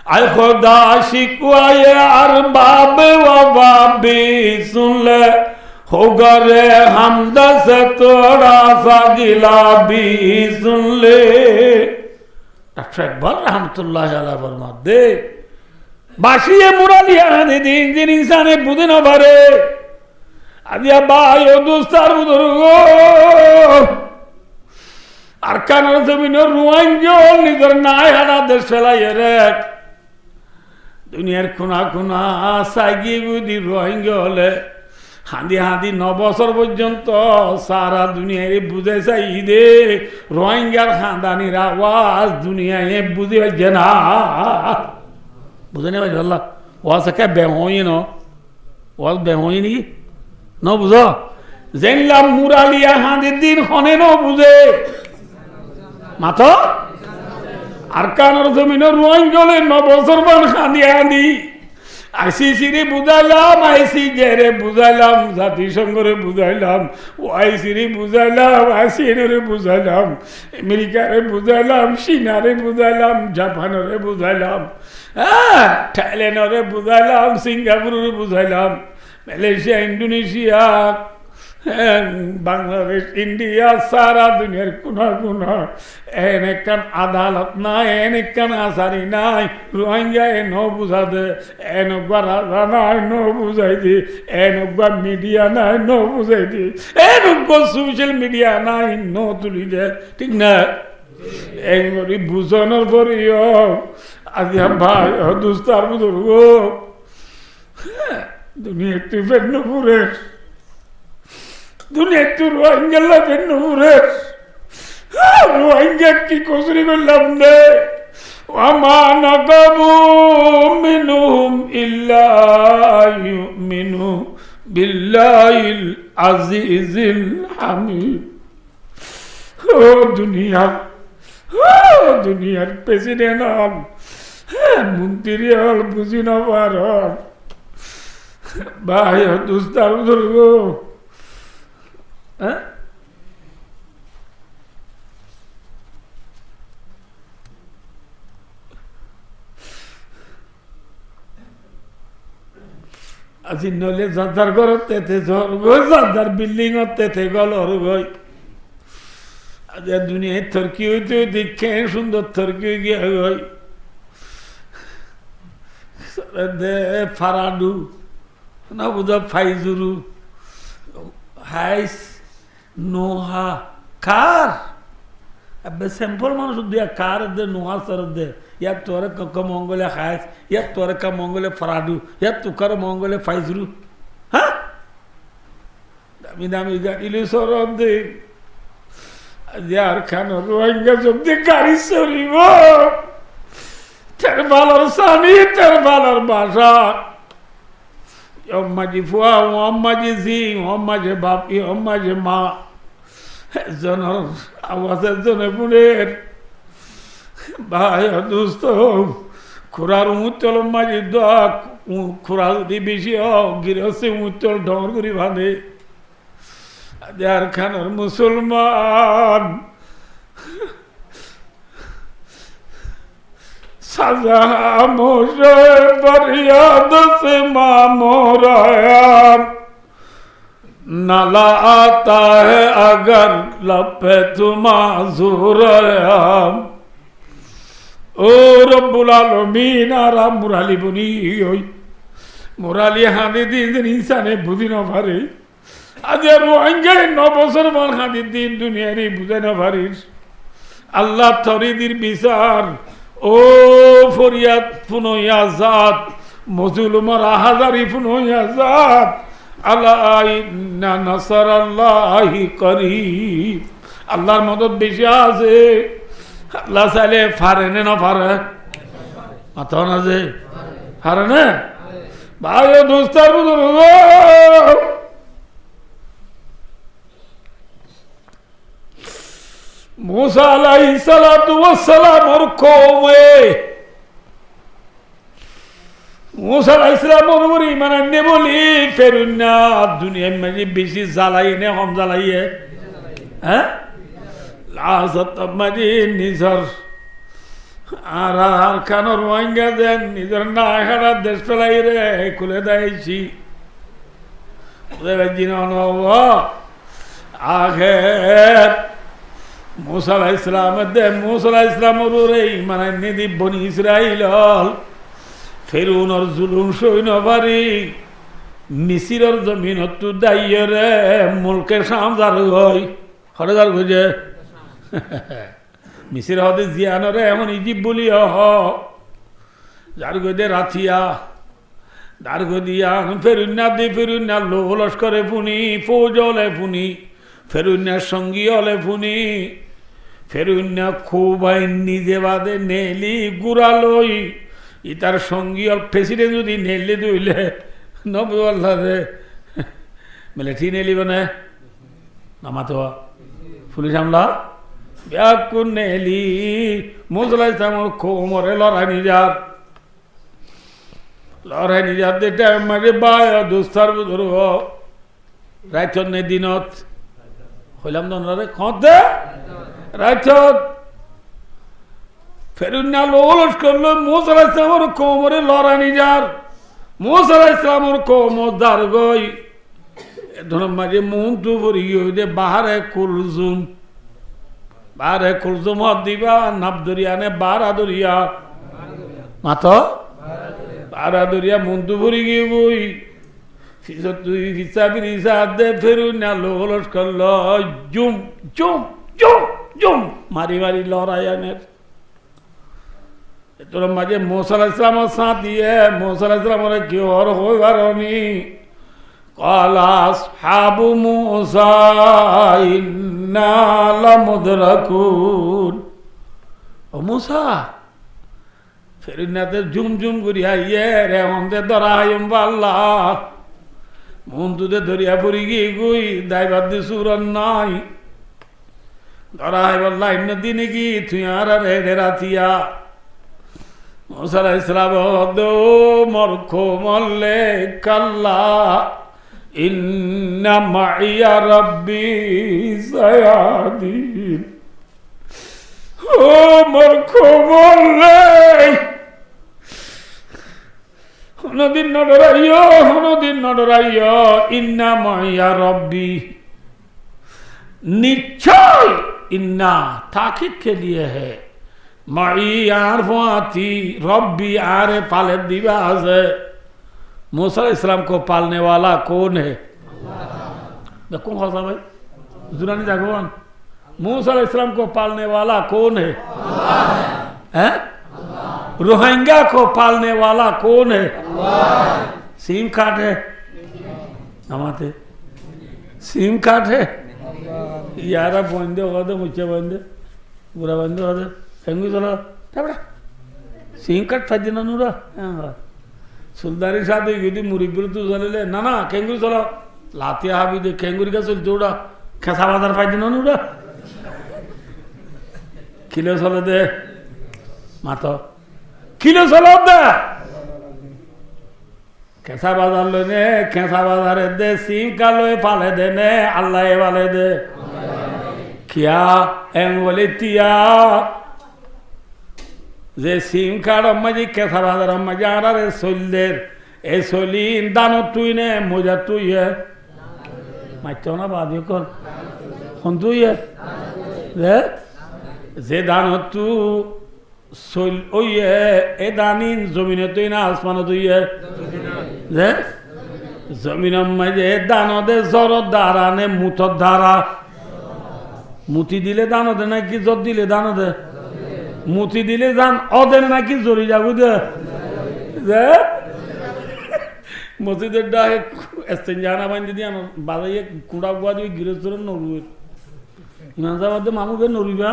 आए खुदा शिकवाए अरबाब वफा भी सुन ले होगा रे हमद से थोड़ा सा गिला भी सुन ले डॉक्टर इकबाल रहमतुल्लाह अलैह फरमाते दे বাসিয়ে মুরালিয়া দিন দিন ইনসানে বুঝে না পারে আদিয়া ভাই ও দোস্তার বুজুর্গ আর কানার জমিনের রুয়াঙ্গল নিজের নাই হারা দেশ ফেলাই রে দুনিয়ার খুনা খুনা সাইগি বুদি রোহিঙ্গা হলে হাঁদি হাঁদি 9 বছর পর্যন্ত সারা দুনিয়ায় বুঝে চাই দে রোহিঙ্গার খানদানির আওয়াজ দুনিয়ায় বুঝে পাইছে না বুঝে নেই ভাই আল্লাহ ওয়াজ কে বেহই ন ওয়াজ বেহই নি ন বুঝো জেনলাম মুরালিয়া হাঁদির দিন হনে ন বুঝে মাথা আর কানোর জমিনের রোহিঙ্গলে 9 বছর বান হাঁদি হাঁদি আইসিসি রে বুঝাইলাম আইসিজে রে বুঝাইলাম জাতিসংঘরে বুঝাইলাম ওআইসি রে বুঝাইলাম আসিএন রে বুঝাইলাম আমেরিকারে বুঝাইলাম চীনারে বুঝাইলাম জাপানরে বুঝাইলাম থাইল্যান্ডরে বুঝাইলাম সিঙ্গাপুরে বুঝাইলাম মালয়েশিয়া ইন্দোনেশিয়া বাংলাদেশ ইন্ডিয়া সারা দুনিয়ার কোনা কোনা এনেকান আদালত নাই এনেকান আসারি নাই রোহিঙ্গা ন বুঝা দে এনেকবার রাজা নাই ন বুঝাই দি এনেকবার মিডিয়া নাই ন বুঝাই দি এনেকবার সোশ্যাল মিডিয়া নাই ন তুলি দে ঠিক না এগুলি বুঝানোর পরেও আজ ভাই দুস্তার বুঝুর্গ দুনিয়া তুই বেন্নপুরের দুনিয়া তুই রোহিঙ্গা বেন্নপুরের রোহিঙ্গা কি কসরি করলাম দে ওয়ামা নাকাবু মিনহুম ইল্লা ইউমিনু বিল্লাহিল আজিজিল হামিদ ও দুনিয়া দুনিয়ার প্রেসিডেন্ট হল মন্ত্রী হল বুঝি না পার ভাই দুস্তার বুজুর্গ আজি নলে যার ঘরত তেতে ঝড় গই যার বিল্ডিং তেতে গল গই আজ দুনিয়ায় থরকি হইতে দেখে সুন্দর থরকি গিয়া গই দে ফারাডু না বুঝা ফাইজুরু হাইস নোহা কার अब सिंपल मानुष दिया कार दे नुहा सर दे या तोरे क मंगोले खायस या तोरे का मंगोले फराडू या तुकर मंगोले फाइजरू हाँ दामी दामी गाड़ी ले सोरम दे यार खानो रोएंगे जब दे गाड़ी सोरी वो तेरे बालर सानी तेरे बालर बाशा अम्मा जी फुआ अम्मा जी जी अम्मा जी बापी अम्मा जी माँ জনর আওয়াজের জন্য বুড়ের ভাই দোস্ত খুরার উত্তল মাঝি দোয়া খুরা যদি বেশি হোক গিরসে উত্তল ঢর করি বাঁধে আর খানের মুসলমান সাজা মোশে বরিয়াদ সে মামোরায়াম नाला आता है अगर लपे तुमाजुरयाम ओ रब्बुल आलमीन आरा मुराली बुनी होई मुराली हादे दिन इंसाने बुझी न पारे आज रोहिंग्या 9 বছর মান হাদি দিন দুনিয়ারে বুঝে না পারিস আল্লাহ তরিদির বিচার ও ফরিয়াদ ফুনয়া জাত মজলুমার হাজারি ফুনয়া জাত আল্লাহ নাসারাল্লাহি করিব আল্লাহর মদদ বেশি আছে আল্লাহ চাইলে পারে না পারে মাথা না যে পারে না ভাই দোস্তার বুজুর্গ मूसा अलैहिस्सलातु वस्सलाम और कौमे मूसा अलैहिस्सलाम और ईमान ने बोली फिर ना दुनिया में बेसी জ্বালাই ने हम জ্বালাইয়ে हैं लाजत मजी निजर আর কানোর ওয়াঙ্গা দেন নিজের না হারা দেশ ফেলাই রে খুলে দেয়ছি ওদের জিন নওয়া আখের मूसा अलैहिस्सलाम दे मूसा अलैहिस्सलाम रे ईमान निधि बनी इस्राइल फिरौन और जुलुम सही न पारी मिसिर और जमीन तु दाइये रे मुल्के शाम जार गई हरे जार गजे मिसिर हदे जियान रे एमन इजिप्ट बोली हो जार गदे राथिया दार गदिया फिरुन्ना लो लश्करे फुनी फौजले फुनी फिरुन्ना संगी हले फुनी ফেরুন্না খুব নিজে বাদে নেলি গুড়ালই ইতার সঙ্গী আর প্রেসিডেন্ট যদি নেলে দইলে নবী আল্লাহ রে মিলিটারি নেলি বনে নামাতো পুলিশ হামলা ব্যাকুন নেলি মুসলাই সামর কোমরে লড়াই নিজার দেটা মাঝে বায় দুস্তার বুঝুর্গ রাইতন নে দিনত হইলাম দনরে খতে রাইছত ফেরুন্না লোলস করলো মুসা আলাইহিস সালামের কোমরে লড়াই নিজার মুসা আলাইহিস সালামের কোমর দার গই ধরম মাঝে মুন তু ভরি হইতে বাহারে কুলজুম দিবা নাব দরিয়ানে বারা দরিয়া মাতো বারা দরিয়া মুন তু ভরি গই বই তুই হিসাবি হিসাব দে ফেরুন্না লোলস করলো জুম জুম জুম জুম মারি মারি লড়াইয়ানের তোর মাঝে मूसा अलैहिस्सलाम साथ दिए मूसा अलैहिस्सलाम रे কি और হইবারনি ক্বালা আসহাবু मूसा ইন্না লামুদরাকুন ও मूसा ফেরিনাতে জুম জুম করিয়া রে আমাদের ধরাইম আল্লাহ মন্দুদে ধরিয়া পড়ি গই দাইবার দি সুরন নাই ধরাই বললা ইন্ন দিনে কি তুই আর রে রাতিয়া मूसा अलैहिस सलाम দো মরখ মল্লে কাল্লা ইন্না মাইয়া রাব্বি সায়াদিন ও মরখ মল্লে কোনদিন নডরাইও, কোনদিন নডরাইও। ইন্না মাইয়া রব্বি, নিশ্চয় ইন্না ताकीद के लिए है, माई आरफाती रब्बी आरे पाले दिवास है। मूसा इस्लाम को पालने वाला कौन है? कौन खासा भाई जुरानी जागवान, मूसा इस्लाम को पालने वाला कौन है? हैं? रोहिंग्या को पालने वाला कौन है? सिम कार्ड है हमारे, सिम कार्ड है यारा बंदे होगा तो मुझे बंदे पूरा बंदे होगा हेंगू चला तबड़ा सिम कार्ड फजी ना नूरा सुल्तानी साथ युद्ध मुरीबिर तू चले ना ना केंगू चला लातिया हाबी दे केंगूरी का चल जोड़ा कैसा बाजार फजी ना नूरा किलो चले दे मातो किलो चला दे कैसा बाजार लेने कैसा बाजार दे सिम का लोए पाले देने अल्लाह वाले दे क्या एम बोले तिया जे सिम कार्ड अम्मा जी कैसा बाजार अम्मा जी आ रहा रे सोल्डर ए सोली दानो तू ने मुझे तू ये माचो ना बात ये कौन तू ये जे दानो तू सोल ओ ये ए दानी जमीने तो ना आसमान तो ये जे जमीन में जे दानो दे जोर दारा ने मुतो दारा मुती दिले दानो दे ना कि जोर दिले दानो दे मुती दिले दान ओदे ना कि जोरी जागु दे जे मुती दे डा एस्तेंजाना बंदी दिया बादा ये कुड़ा गुआ दी गिरस्तर नरुए इमान साहब दे मामू बे नरुबा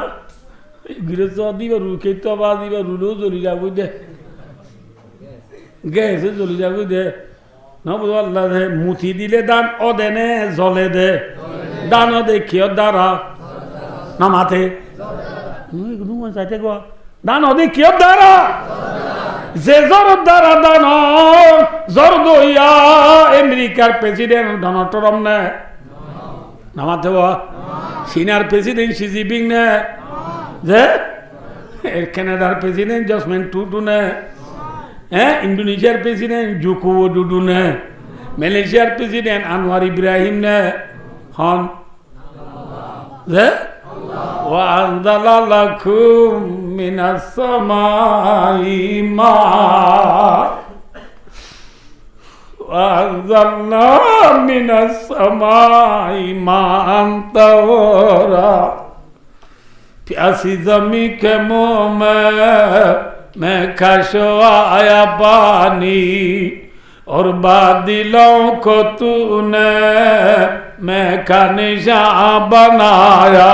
गिरस्तर दी बे रुके तो बादी बे रुलो जोरी जागु दे गैसे जोरी जागु दे ना बोलो अल्लाह दे मुती दिले दान ओदे ने जले दे दानो दे कियो दारा ना माथे इग्नू मन साथे को दानो दे कियो दारा जे जोर दारा दानो जोर दो या अमेरिकार प्रेसिडेंट डोनाल्ड ट्रम्प ने ना माथे वो चीनार प्रेसिडेंट शी जिनपिंग ने जे कनाडार प्रेसिडेंट जसमिन टुटू ने इंडोनेशियार प्रेसिडेंट जोको विडोडो ने मालয়েশিয়ার प्रेसिडेंट अनवर इब्राहिम ने हन जे وأنزل لكم من السماء ماء وأنزلنا من السماء ماء طهورا प्यासी जमी के मुंह में खशवाया पानी और बादलों को तूने मैं का निशान बनाया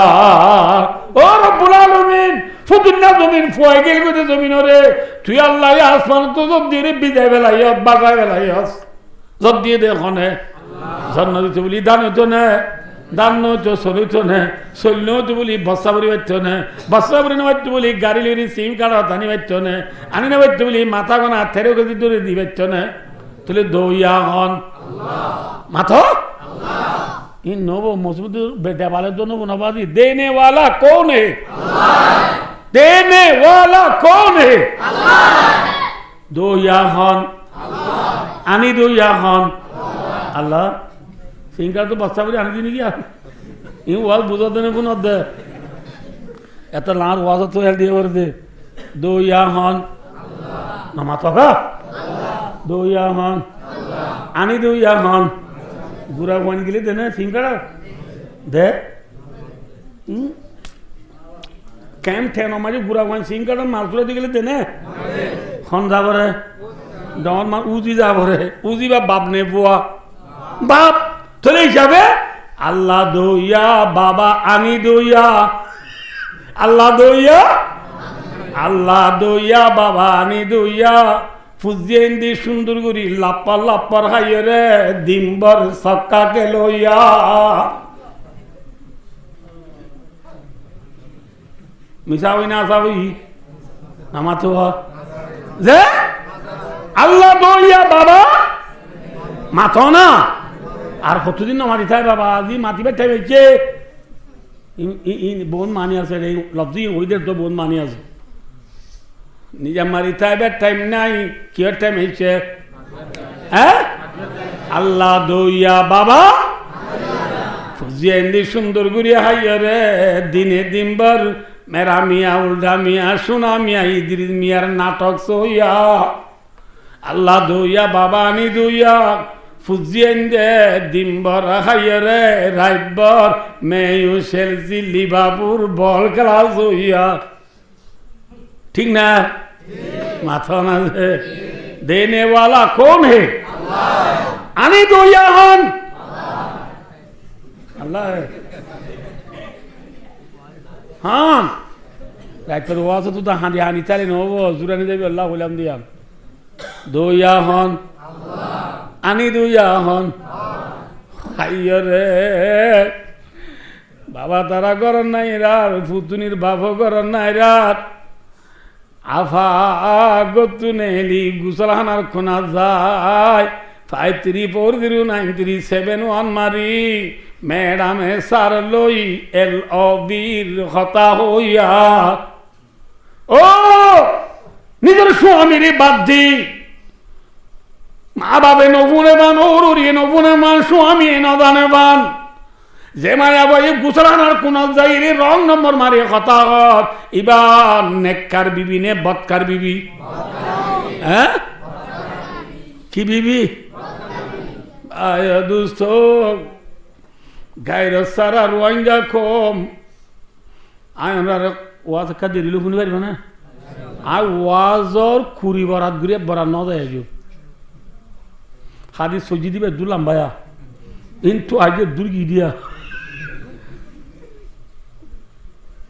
और बुलालुमीन फुदुन्ना जमीन फुआई गेल को जमीन रे तू अल्लाह या आसमान तो जब दिरे बिदे बेलायो बागा बेलायो जब दिए देखो ने जन्नत तो बोली दान तो ने दान तो सोलो तो ने सोलो तो बोली बसाबरी बच्चों ने बसाबरी ने बच्चों बोली गाड़ी लेरी सिम कार्ड तानी बच्चों ने आने ने बच्चों बोली माता को ना तेरे को दिदुरे दी बच्चों ने तुले दो या हन मातो इन नोबो मजबूत बेटा वाले दोनों को नवाजी देने वाला कौन है? देने वाला कौन है? दो या हन आनी दो या हन अल्लाह सिंगर तो बच्चा बड़ी आनी दी नहीं क्या इन वाल बुझा देने को न दे ऐसा लार वाज़ तो यार दिए वर दे दो या हन नमाज़ का दो या हन आनी दो या हन बुरा वन के लिए देना सिंगर दे कैम थे ना हमारे बुरा वन सिंगर मार्चुला दिखे देने हन जावर है डॉन मार उजी जावर है उजी बाप ने बुआ बाप तो नहीं जावे अल्लाह दो या बाबा आनी दो या अल्लाह दो या बाबा आनी दो या ফুজিয়েন্দি সুন্দর করি লাপ্পা লাপ্পার হাইয়ে রে দিনভর সক্কা গেল ইয়া মিশাবি না সাবি নামা তো যে আল্লাহ দইয়া বাবা মাথো না আর কতদিন না মারি থাই বাবা আজি মাটি বেঠাই বেচে বোন মানি আছে রে লব্জি ওইদের তো বোন মানি আছে নিজে মারি থাইবার টাইম নাই কিয় টাইম হয়েছে হ্যাঁ আল্লাহ দইয়া বাবা ফুজিয়েন্দি সুন্দর গুড়িয়া হাইয়া রে দিনে দিনবার মেরা মিয়া উল্টা মিয়া সোনা মিয়া ইদ্রিস মিয়ার নাটক সইয়া আল্লাহ দইয়া বাবা আনি দইয়া ফুজিয়েন্দে দিনবার হাইয়া রে রাইবার মেয়ু সেলসি লিভারপুল বল খেলা সইয়া ঠিক না মাথা না দেনে वाला कौन है আনি দইয়া হন আল্লাহ হ্যাঁ রাইতের ওয়াজ তো হাঁড়ি হাঁড়ি চালি নহব জুরানি যাবি আল্লাহ বললাম দিয়াম দইয়া হন আনি দইয়া হন হাইয় রে বাবা তারা গরম নাই রাত ফুতুনির বাপও গরম নাই রাত আফা গতু নেলি গুসলহানার খোনা যায় 53409371 মারি ম্যাডামে সার লই LOBর হতা হইয়া ও নিজের স্বামীর বাদ দি মা বাবে নবুনে বান ওরিয়ে নবুনে মান স্বামী নদানে বান যে মায়া বই গুসলানার কোন যাইরে রং নম্বর মারি কথা হত ইবার নেককার বিবি নে বদকার বিবি হ্যাঁ কি বিবি আয় দুস্থ গায়ের সারা রোয়াঙ্গা কম আয় আমরা ওয়াজ কাজে দিল শুনি পারবে না আর ওয়াজর কুড়ি বরাত ঘুরে বরাত ন যায় হাদি সজি দিবে দুলাম ভাইয়া কিন্তু আগে দুর্গি দিয়া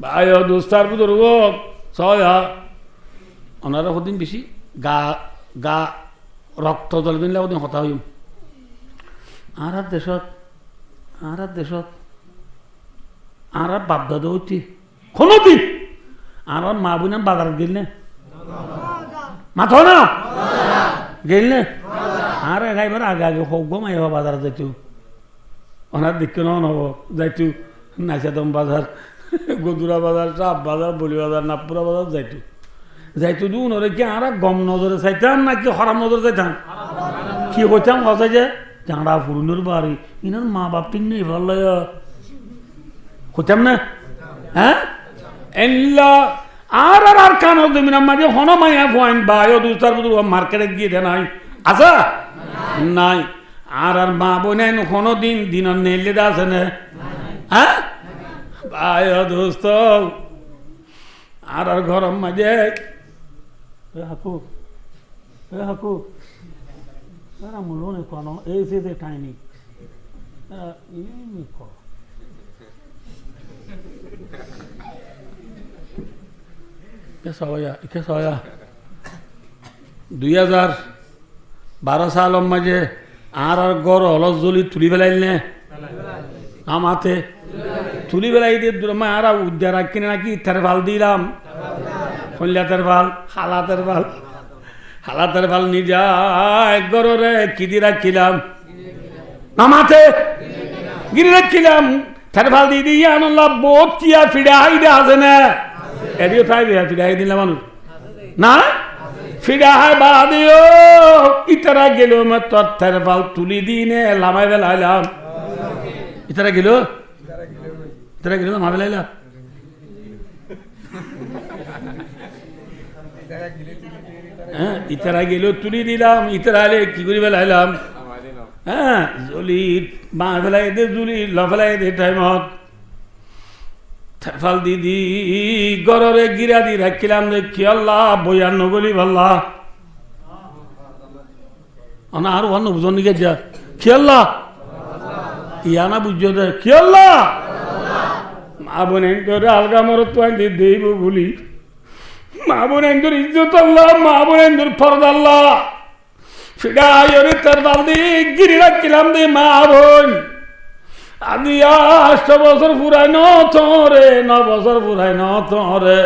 ভাই দোস্তার বুধর ছয়া ওনারা হদিন বেশি গা গা রক্ত জল দিনলে ওদিন হতা হইম আর দেশত আর বাপদাদা হইতি কোনদিন আর মা বোন বাজার গেল না মাথা না গেল না আর এগাইবার আগে আগে হোক গো মাই বাজার যাইতো ওনার দিকে নহব যাইতো নাইসাদম বাজার গদুরা বাজার সাপ বাজার বলি বাজার নাগপুরা বাজার যাইতো দু নরে কি আর গম নজরে চাইতাম নাকি হরাম নজরে চাইতাম কি হইতাম কথা যে জাঁড়া ফুরুনের বাড়ি ইনার মা বাপ ঠিক নেই ভালো হইতাম না হ্যাঁ এল্লা আর আর কানো জমিন মাঝে হন মাইয়া পয়েন্ট বা দুস্তার বুধ মার্কেটে গিয়ে দে নাই আচ্ছা নাই আর আর মা বোনে কোনো দিন দিনের নেলে আছে না হ্যাঁ ভাই দোস্ত আর আর গরম মাঝে হাকু হাকু মূল্য নেই কোনো এই সে টাইনি কে সয়া 2012 সালের মাঝে আর আর গড় অলস জলি তুলি ফেলাইল নে আমাতে তুলি বেলাই দিয়ে মা আর উদ্যারা কিনে নাকি তেরপাল দিলাম হল্যাতের ভাল হালাতের ভাল নিজা এক গড়রে কি দিয়ে রাখিলাম নামাতে গিরি রাখিলাম তেরপাল দিয়ে দিয়ে আনলাম বহুত চিয়া ফিডা হাইডা আছে না এদিও তাই ফিডা হাই দিলাম মানুষ না ফিডা হাই বা দিও ইতারা গেল তোর তেরপাল তুলি দিনে লামাই বেলাইলাম ইতারা গেল মাবেলাইলা হ্যাঁ ইতারা গেল তুলি দিলাম ইতারা আলে কি করি বেলাইলাম হ্যাঁ জলি মা ফেলাই দে জুলি লফেলাই দে টাইমত থেফাল দিদি গড়রে গিরা দি রাখিলাম যে কি আল্লাহ বইয়ার নগলি ভাল্লা আর অন্য বুঝন নিকে যা কি আল্লাহ ইয়ানা বুঝছো দে কি আল্লাহ মা বোন এন্তরে আলগা মরত তো আইন দেইব বলি মা বোন এন্তর ইজ্জত আল্লাহ মা বোন এন্তর ফরদ আল্লাহ ফিডা আয়রে তার বালদি গিরি রাখিলাম দে মা বোন আদি 8 বছর পুরাই ন তোরে 9 বছর পুরাই ন তোরে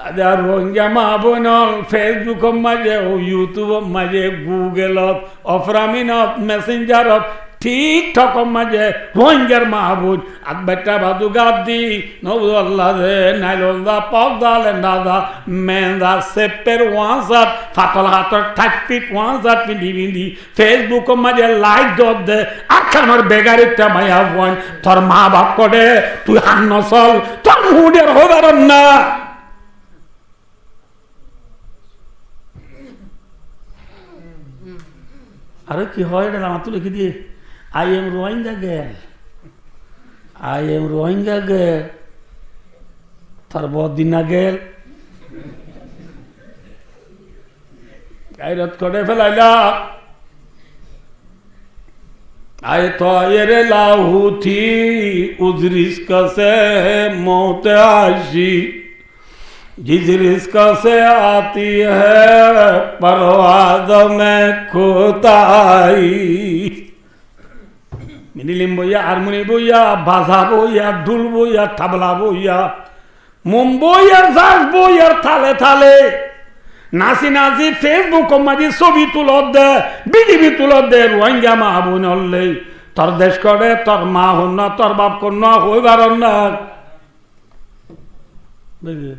আদি আর রোহিঙ্গা মা বোন ফেসবুক মাঝে ও ইউটিউব মাঝে গুগলত অফরামিনত মেসেঞ্জারত ঠিক ঠকম মাঝে রোহিঙ্গার মাহবুজ আকবেটা বাদু গাদি নবু আল্লাহ রে নাইলন্দা পগদা লেন্দাদা মেন্দা সেপের ওয়াসাত ফাতল হাতর 30 ফিট ওয়াসাত পিন্দি পিন্দি ফেসবুক মাঝে লাইক দত দে আখানোর বেগারিটা মায়া বোন তোর মা বাপ করে তুই হান্ন চল তোর মুডের হবার না আরে কি হয় এটা আমার তো লিখে দিয়ে I am Rohingya girl. I am Rohingya girl. তার বদিনা গেল গায়রত করে ফেলাইলা आए तो ये लाहू थी उस रिस्क से मौत आशी जिस रिस्क से आती है परवाज़ में खोताई मिनिलिम बोया हारमोनी बोया बाजा बोया ढोल बोया तबला बोया मुम बोया जाज बोया थाले थाले नासी नासी फेसबुक माजी ছবি তুলত দে বিডিবি তুলত দে রোহিঙ্গা মা বোন হলে তোর দেশ করে তোর মা হন না তোর বাপ কোন না হইবার না বুঝলি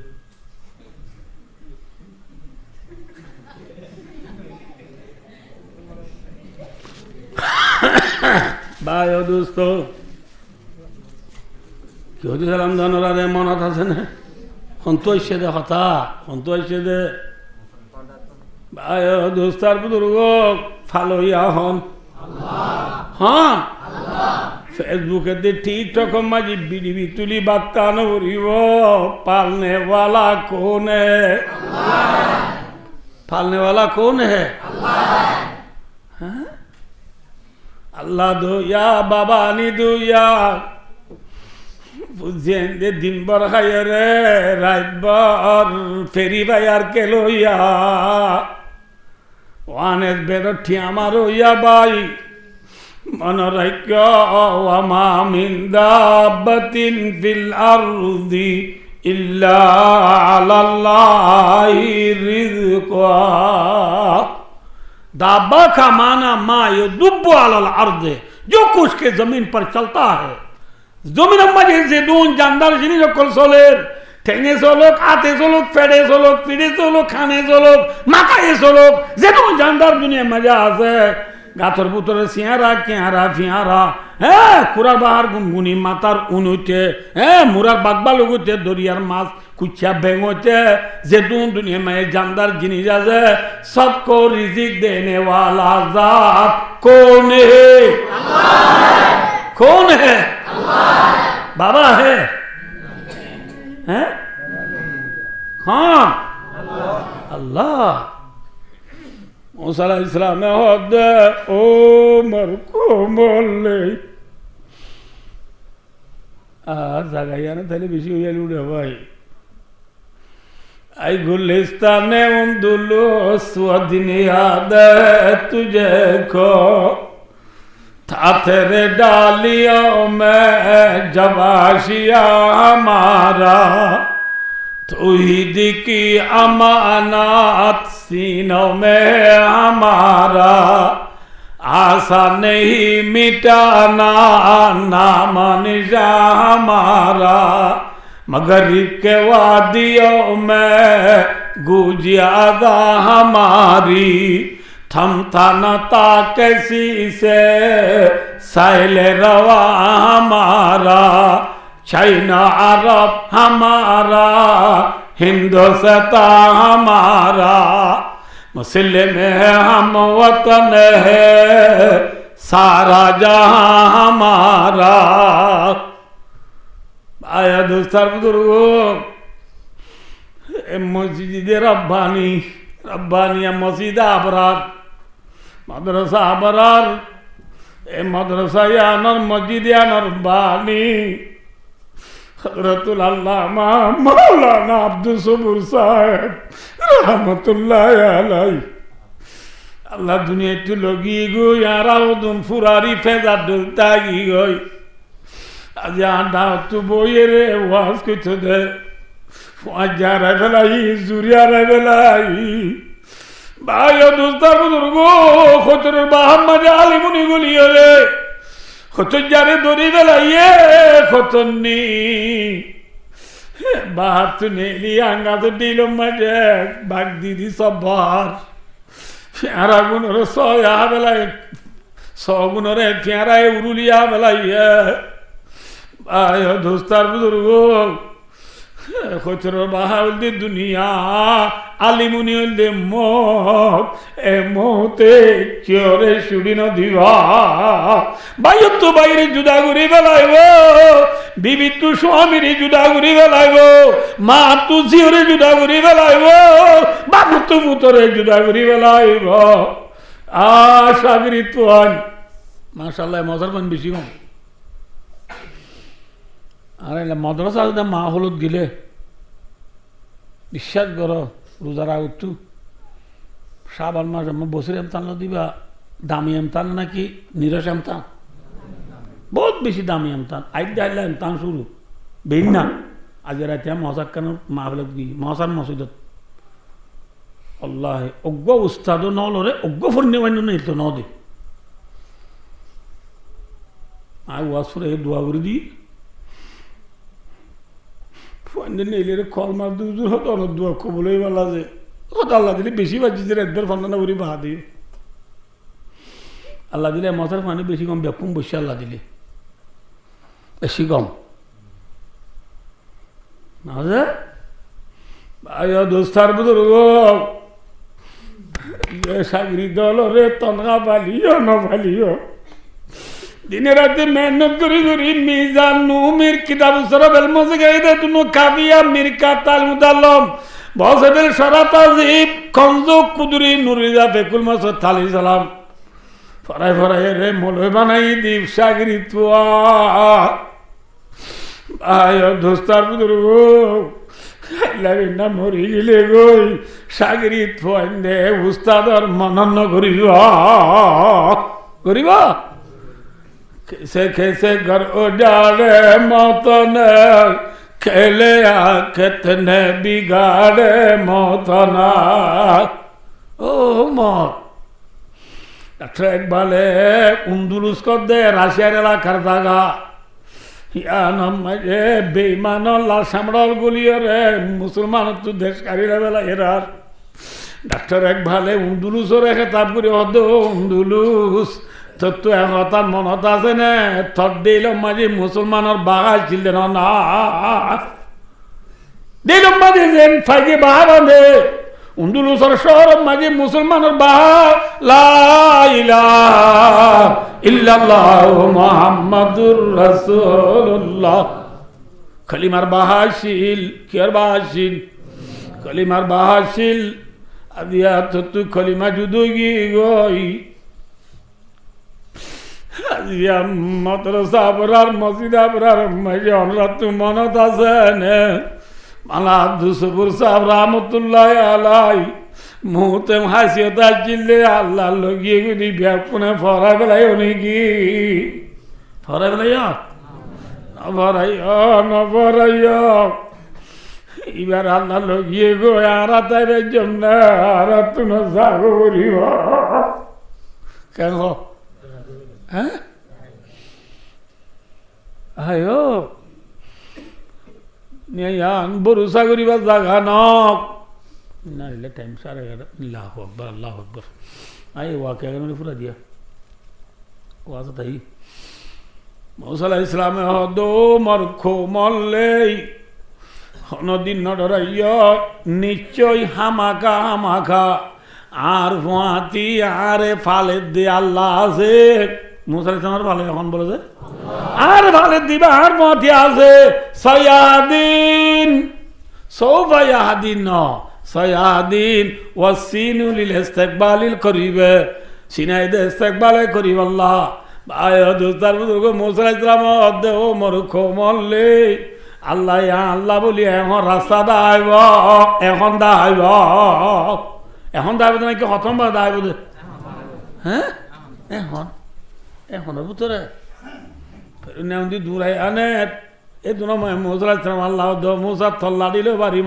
ভাই ও দোস্ত কি হতে সালাম ধনরারে মনত আছে না সন্তোষে দে কথা সন্তোষে দে ভাই ও দোস্তার বুজুর্গ ফালইয়া হন হন ফেসবুকে দে টিকটক মাঝি বিডিবি তুলি বাক্কান ভরিব পালনে वाला कौन है पालने वाला कौन है अल्लाह दो या बाबा नी दो या बुझें दे दिन भर खाए रे रात भर फेरी बाजार के लोया वाने बेरो ठिया मारो या बाई मन रख्यो वमा मिन दाब्बतिन फिल अर्दी इल्ला अल्लाहि रिज़्क़ुहा दाबा का माना मा युद्दुब्बु अलल अर्द जो कुछ के जमीन पर चलता है जमीन मजे से दून जानदार जिनी जो कल सोलेर ठेंगे सोलोक आते सोलोक फेड़े सोलोक पीड़े सोलोक खाने सोलोक माकाए सोलोक जे दून जानदार दुनिया मजा आसे गातर बुतरे सियारा कियारा फियारा कुरार बाहर गुनगुनी मातार उनुते मुरार बागबा लोगुते दरियार माছ कुछा बेंगोते जेदून दुनिया में जानदार जिनी जाजे सबको रिजिक देने वाला जात कौन है अल्लाह कौन है अल्लाह बाबा है हैं हाँ अल्लाह मूसा अलैहिस्सलाम में हद ओ मरको मोले জাগাইয়া না তাহলে বেশি হইয়া লুড়ে ভাই आई गुलिस्तान उन्दुलो स्वदिन याद तुझे को था तेरे डालियों में जबाशिया हमारा तू ही की अमानत सीनों में हमारा आशा नहीं मिटाना नाम निशा हमारा मगरिब के वादियों में गुजियादा हमारी थमता न था कैसी से सैल रवा हमारा चाइना अरब हमारा हिंदुस्ता हमारा मुस्लिम है हम वतन है सारा जहां हमारा आया दोस्तार बुजुर्गो मस्जिदे रब्बानी रब्बानिया मस्जिद आबरार मदरसा आबरार मदरसा यानर मस्जिद यानर बानी हजरतुल अल्लामा मौलाना अब्दुल सबूर साहब रहमतुल्लाह अलैहि अल्लाह दुनिया तो लोगी गो यारा उदुन फुरारी फेजा डलता की गई आज यहाँ तू बोये रे वास कुछ दे फौजा रवलाई जुरिया रवलाई भाइयों दोस्तों बुजुर्गों खुतर बाहम मजाली मुनि गुलियों रे কত যারে দড়ি বেলাইয়ে কতনি বাহাত নেলি আঙ্গা তো দিল মাঝে বাঘ দিদি সব বার ফেঁড়া গুণরে সয়া বেলায় সগুণরে ফেঁড়ায় উরুলিয়া বেলাইয়ে আয় দোস্তার বুজুর্গ খচর বাহাউল দে দুনিয়া আলিমুনি হল দে মত এ মতে চিয়রে সুড়ি ন দিবা বাইর তো বাইরে জুদা করি বেলাইব বিবি তু স্বামীরে জুদা করি বেলাইব মা তু ঝিওরে জুদা করি বেলাইব বাপ তু পুতরে জুদা করি বেলাইব সাগরি তো আন মাশাআল্লাহ মজার পান বেশি কম আর মাদ্রাসা মা হলুদ গিলে বিশ্বাস করো রোজার আগতু শ্রাবণ মাস বছর এমতান দিবা দামি এমতান নাকি নিরস এমতান বহুত বেশি দামি এমতান আইডা আইলা এমতান শুরু বেইন না আজ রাতে মহাসাক কেন মাহফিলত গিয়ে মহাসার মসজিদত আল্লাহ অজ্ঞ উস্তাদ নলরে অজ্ঞ ফর্ণিমান্য নেই তো নদে আয় ওয়াজ করে দোয়া করে দিই নেইলে খল মার দুজোর হতো অনেক দোয়া কবলই বলা যে হতো আল্লাহ দিলে বেশি বাজিছে একবার ফান্না করি বাহা দিয়ে আল্লাহ দিলে মশার পানি বেশি কম ব্যাকুম বসে আল্লাহ দিলে বেশি কম না দোস্তার বুজুর্গ সাগরি দল রে তনগা পালিও ন পালিও দিনে রাতে মেহনত করি করি মিজান নুমির কিতাব সরবেল মসজিদে তুনো কাবিয়া মিরকা তালমুদাল্লাম বসবেল শরাতাজিব কনজো কুদরি নুরিজা বেকুল মাসুদ তালি সালাম ফরাই ফরাই রে মলয় বানাই দীপ সাগরি তুয়া আয় দোস্তার বুজুর্গ লাগে না মরি গেলে গই সাগরি তুয়া দে উস্তাদর মনন করিবা कैसे कैसे घर उजाड़े मौत ने खेले कितने बिगाड़े मौत ना ओ मौत ट्रैक वाले उंदुलुस को दे राशियार एलाकार जागा ইয়ান মজে বেঈমান আল্লাহ সামড়াল গুলিয়ে রে মুসলমান তো দেশকারী বেলা এরার ডাক্তার এক ভালে উন্দুলুসও রেখে তাপ করে অদ উন্দুলুস তোর তো তার মনত আছে নে থর দিল মাঝে মুসলমানের বাঘা ছিলেন না দিল মাঝে যেন ফাইকে বাহা বাঁধে উন্দুলুসর শহর মাঝে মুসলমানের বাহা লা ইলাহা ইল্লাল্লাহু মুহাম্মাদুর রাসূলুল্লাহ কলিমার বাহাশিল কিয়ার বাহাশিল কলিমার বাহাশিল আদিয়া তো কলিমা জুদুগি গই আজিয়া মাদ্রাসা পড়ার মসজিদ পড়ার মাঝে অনরাত মনত আছে নে মালা দুসপুর সাহেব রহমতুল্লাহ আলাই মুহূর্তে হাসিয়ত আসছিলে আল্লাহ লগিয়ে গুলি ব্যাকুনে ফরা বেলাই অনেকি ফরা বেলাই নভরাই নভরাই এবার আল্লাহ লগিয়ে গো আর তাইর জন্য আর তুমি যাগো করিব কেন হ্যাঁ আয়ো নিয়ান ভরসা করিবার জাগা নক না রে টাইম সারা আল্লাহু আকবার আল্লাহু আকবার আই ওয়াকে মানে পুরা দিয়া ওয়াজ তাই মুসা আলাইহিস সালামে হদো মরখো মল্লে নদী নডরাইয়া নিশ্চয় হামাকা হামাকা আর ভুয়াতি আরে ফালে দে আল্লাহ আছে মুসা আলাইহিস সালামের ফালে এখন বলে যে আর ফালে দিবা আর ভুয়াতি আছে সায়াদিন সৌফা ইয়াহদিন সায়াদিন ওয়াসিনু লিল ইস্তিকবালিল করিবে সিনাই দে ইস্তিকবালে করিব আল্লাহ আয় দোস্তার বুজুর্গ মুসা আলাইহিস সালাম দে ও মরখো মল্লে আল্লাহ আল্লাহ বলি এখন রাস্তা দাইব এখন দাইব এখন দাইব নাকি প্রথমবার দাইব হ্যাঁ এখন এখনের ভিতরে নেমদি দূরাই আনে এই দু মুসা আলাইহিস সালাম আল্লাহ মুসা থল্লা দিল বাড়ি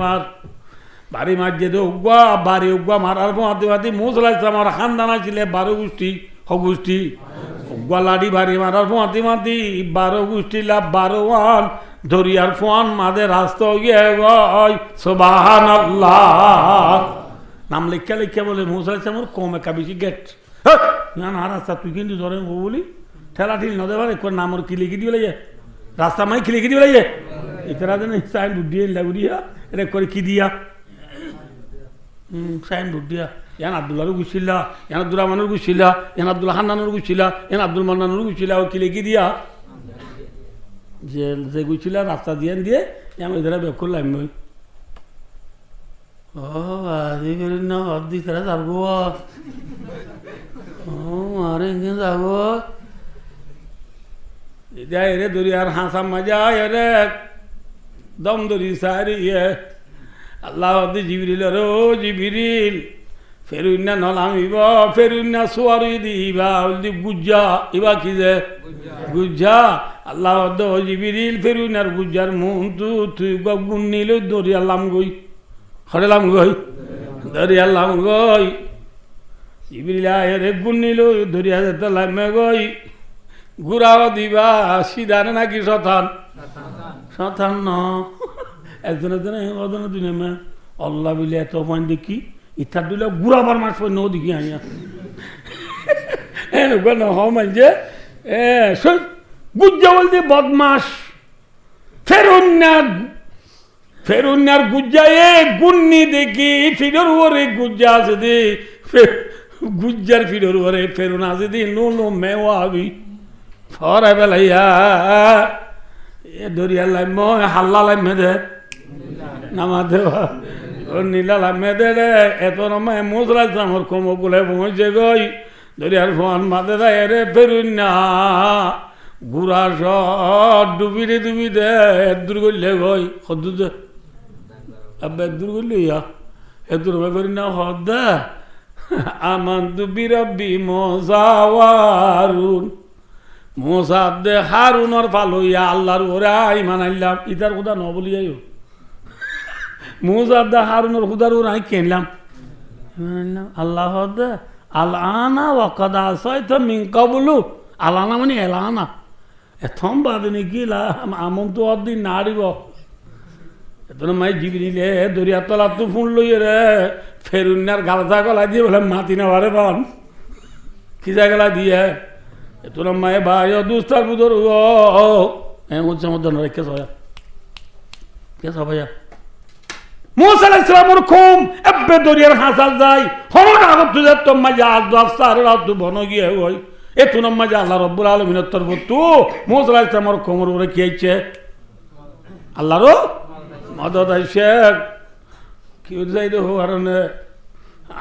মার যে উগুয়া বাড়ি উগুয়া মারার মাতি মুসা আলাইহিস সালাম আর খানদানা ছিল 12 গোষ্ঠী গোষ্ঠী উগ্র গলাডি বাড়ি মারার ফোঁয়াতি মাতি 12 গোষ্ঠী লাভ 12 দরিয়ার ফোয়ান মাঝে রাস্তা গিয়ে গয় সুবহানাল্লাহ নাম লেখা লেখা বলে মুসা আলাইহিস সালাম কমে কাবিছি গেট না না রাস্তা তুই কিন্তু ধরে বলি ঠেলা ঠিল নদে পারে কোন নামর কি লিখি দিবে লাগে রাস্তা মাই কি লিখি দিবে লাগে ইতরা দিন সাইন বুদ্ধিয়ে লাগুরিয়া এটা করে কি দিয়া সাইন বুদ্ধিয়া ইয়ান আব্দুল্লাহর গুছিলা ইয়ান আব্দুর রহমানের গুছিলা ইয়ান আব্দুল হান্নানের গুছিলা ইয়ান আব্দুল মান্নানের গুছিলা ও কি লিখি দিয়া যে গুছিলা রাস্তা দিয়ে দিয়ে আমি এদের বেক করলাম মই ও আজি করে না অর্ধি তারা যাবো ও আরে ইংগে যাবো এটা এরে দরিয়ার হাসা মজা এরে দম দরি সারি আল্লাহ জিবরিল রে ও জিবরিল ফেরুন্না নলামিব ফেরুন্না সোয়ারি দিবা ওলি গুজ্জা ইবা কি যে গুজ্জা আল্লাহ দ জিবরিল ফেরুনার গুজ্জার মুন তুই গুণ নিল দরিয়ালাম গই হরেলাম গই দরিয়ালাম গই জিবরিল আয়ের গুণ নিল দরিয়া যেতে লামে গই গুড়াও দিবা সিধানে নাকি শতান শতান ন একজনের জন্য একজনের দুনিয়া মে আল্লাহ বিলে এত পয়েন্ট দেখি ইত্যাদ দিলে গুড়াবার মাস পর নৌ দেখি আইয়া এনেকুৱা নহয় মানে গুজ্জা বলতে বদমাস ফেরুন্নার গুজ্জা এ গুন্নি দেখি ফিডর ওরে গুজ্জা আছে দে গুজ্জার ফিডর ওরে ফেরুন আছে দে নো নো মেওয়া আবি ফরা বেলাইয়া এ দরিয়া লাইম হাল্লা লাইম দে নামা দেওয়া ও নীলা লাইম দে রে এত নমা মুসরা জামর কমো বলে পৌঁছে গই দরিয়ার ফোন মাঝে দেয় রে ফেরুন্না গুড়া সব ডুবিরে ডুবি দে এদুর করলে গই সদু দে আব্বা এদুর করলে ইয়া এদুর ফেরুন্না হদ দে আমান্তু বিরাব্বি মোসাওয়ারুন মোসাদ দে হারুনর ফালো ইয়া আল্লাহর ওরে ইমান আনলাম ইতার কথা ন বলি যাইও মোসাদ দে হারুনর খুদার ওরে কেনলাম ইমান আনলাম আল্লাহ দে আলানা ওয়াকাদ আসাইতা মিন কাবলু আলানা মানে এলানা এথম বাদ নাকি আমন তো অদিন নাড়িব এতন মাই জিবরিলে দরিয়া তলা তো ফোন লইয়ে রে ফেরুন্নার গালজা গলা দিয়ে বলে মাতি না বারে বান কি জায়গা দিয়ে এতন মায়ে ভাই দুস্তার বুদর ও হচ্ছে মধ্যে রেখে সবাই কে সবাই মুসা আলাইহিস সালামের কওম এব্বে দরিয়ার হাসাল যায় হমন আগত তুজে তোমা জাহাজ দফসার রাত বন গিয়ে হই এতুন মজা আল্লাহ রাব্বুল আলামিনের তরফ তো মুসা আলাইহিস সালামের কওমের উপরে কি আইছে আল্লাহর মদদ আইছে কি যাই দে হরনে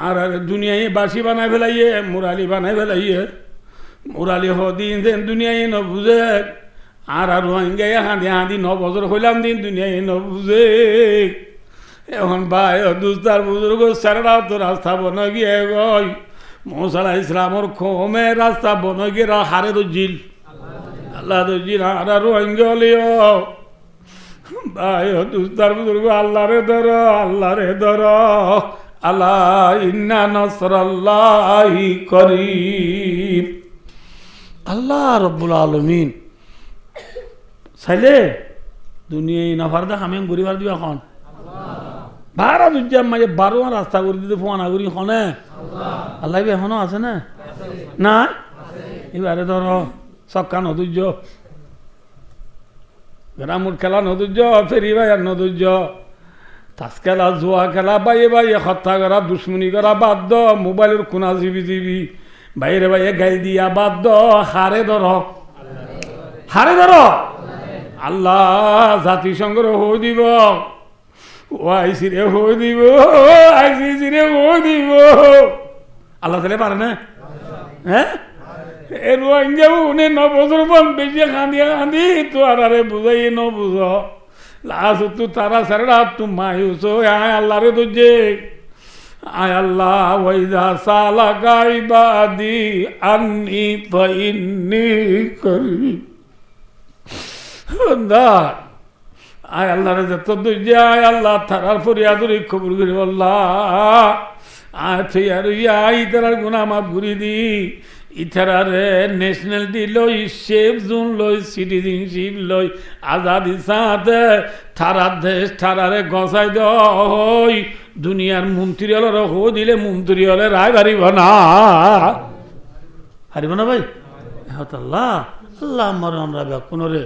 আর দুনিয়ায় বাসি বানাই ফেলাইয়ে মুরালি বানাই ফেলাইয়ে মুরালি হদিন দেন দুনিয়ায় ন বুঝে আর রোহিঙ্গা হাঁদি হাঁদি 9 বছর হইলাম দিন দুনিয়ায় ন বুঝে এখন ভাই দুস্তার বুজুর্গ সারা তো রাস্তা বন গিয়ে গই মুসা আলাইহিস সালামের কওমে রাস্তা বন গিয়ে হারে তো জিল আল্লাহ তো জিল আর রোহিঙ্গা লিও ভাই দুস্তার বুজুর্গ আল্লাহ রে ধর আল্লাহ ইন্না নাসরাল্লাহি করিব আল্লাহ রাব্বুল আলামিন সাইলে দুনিয়ায় নাফারদা আমি গরিবার দিবা এখন বারা দুজ্জাম মাঝে 12 রাস্তা করে দিতে ফোন আগরি হনে আল্লাহ এখনো আছে না না এবারে ধরো সক্কা নদুর্য গ্রামুর খেলা নদুর্য ফেরি ভাইয়ার নদুর্য তাস খেলা জুয়া খেলা বাইয়ে বাইয়ে হত্যা করা দুশ্মনী করা বাদ দ মোবাইলের কোনা জিবি বাইরে বাইয়ে গাইল দিয়া বাদ দ হারে ধর আল্লাহ জাতিসংঘ হয়ে দিব ওয়াইসিরে হয়ে দিব আইসিসিরে হয়ে দিব আল্লাহ তাহলে পারে না হ্যাঁ এর যাবো উনি 9 বছর পর বেশি কাঁদি তো আরে বুঝাই ন বুঝ লাস্ট তু তারা সারা তু মায়ুস আয় আল্লাহ রে তুঝে আয় আল্লাহ ওয়াইদা সালাকা ইবাদি আন্নি ফাইন্নি করি বন্দা আয় আল্লাহ রে যত দুজে আয় আল্লাহ তারার ফরিয়াদুরি খবর করি আল্লাহ আয় তুই আর আই তার গুনাহ মাফ করে দি ইথারারে ন্যাশনালিটি লই, সেফ জোন লই, সিটিজেনশিপ লই, আজাদি সাথে থারার দেশ থারারে গসাই দই দুনিয়ার মন্ত্রী হল হো দিলে মন্ত্রী হলে রায় হারিব না, হারিব না ভাই। আল্লাহ আল্লাহ আমার আমরা ব্যাকুন রে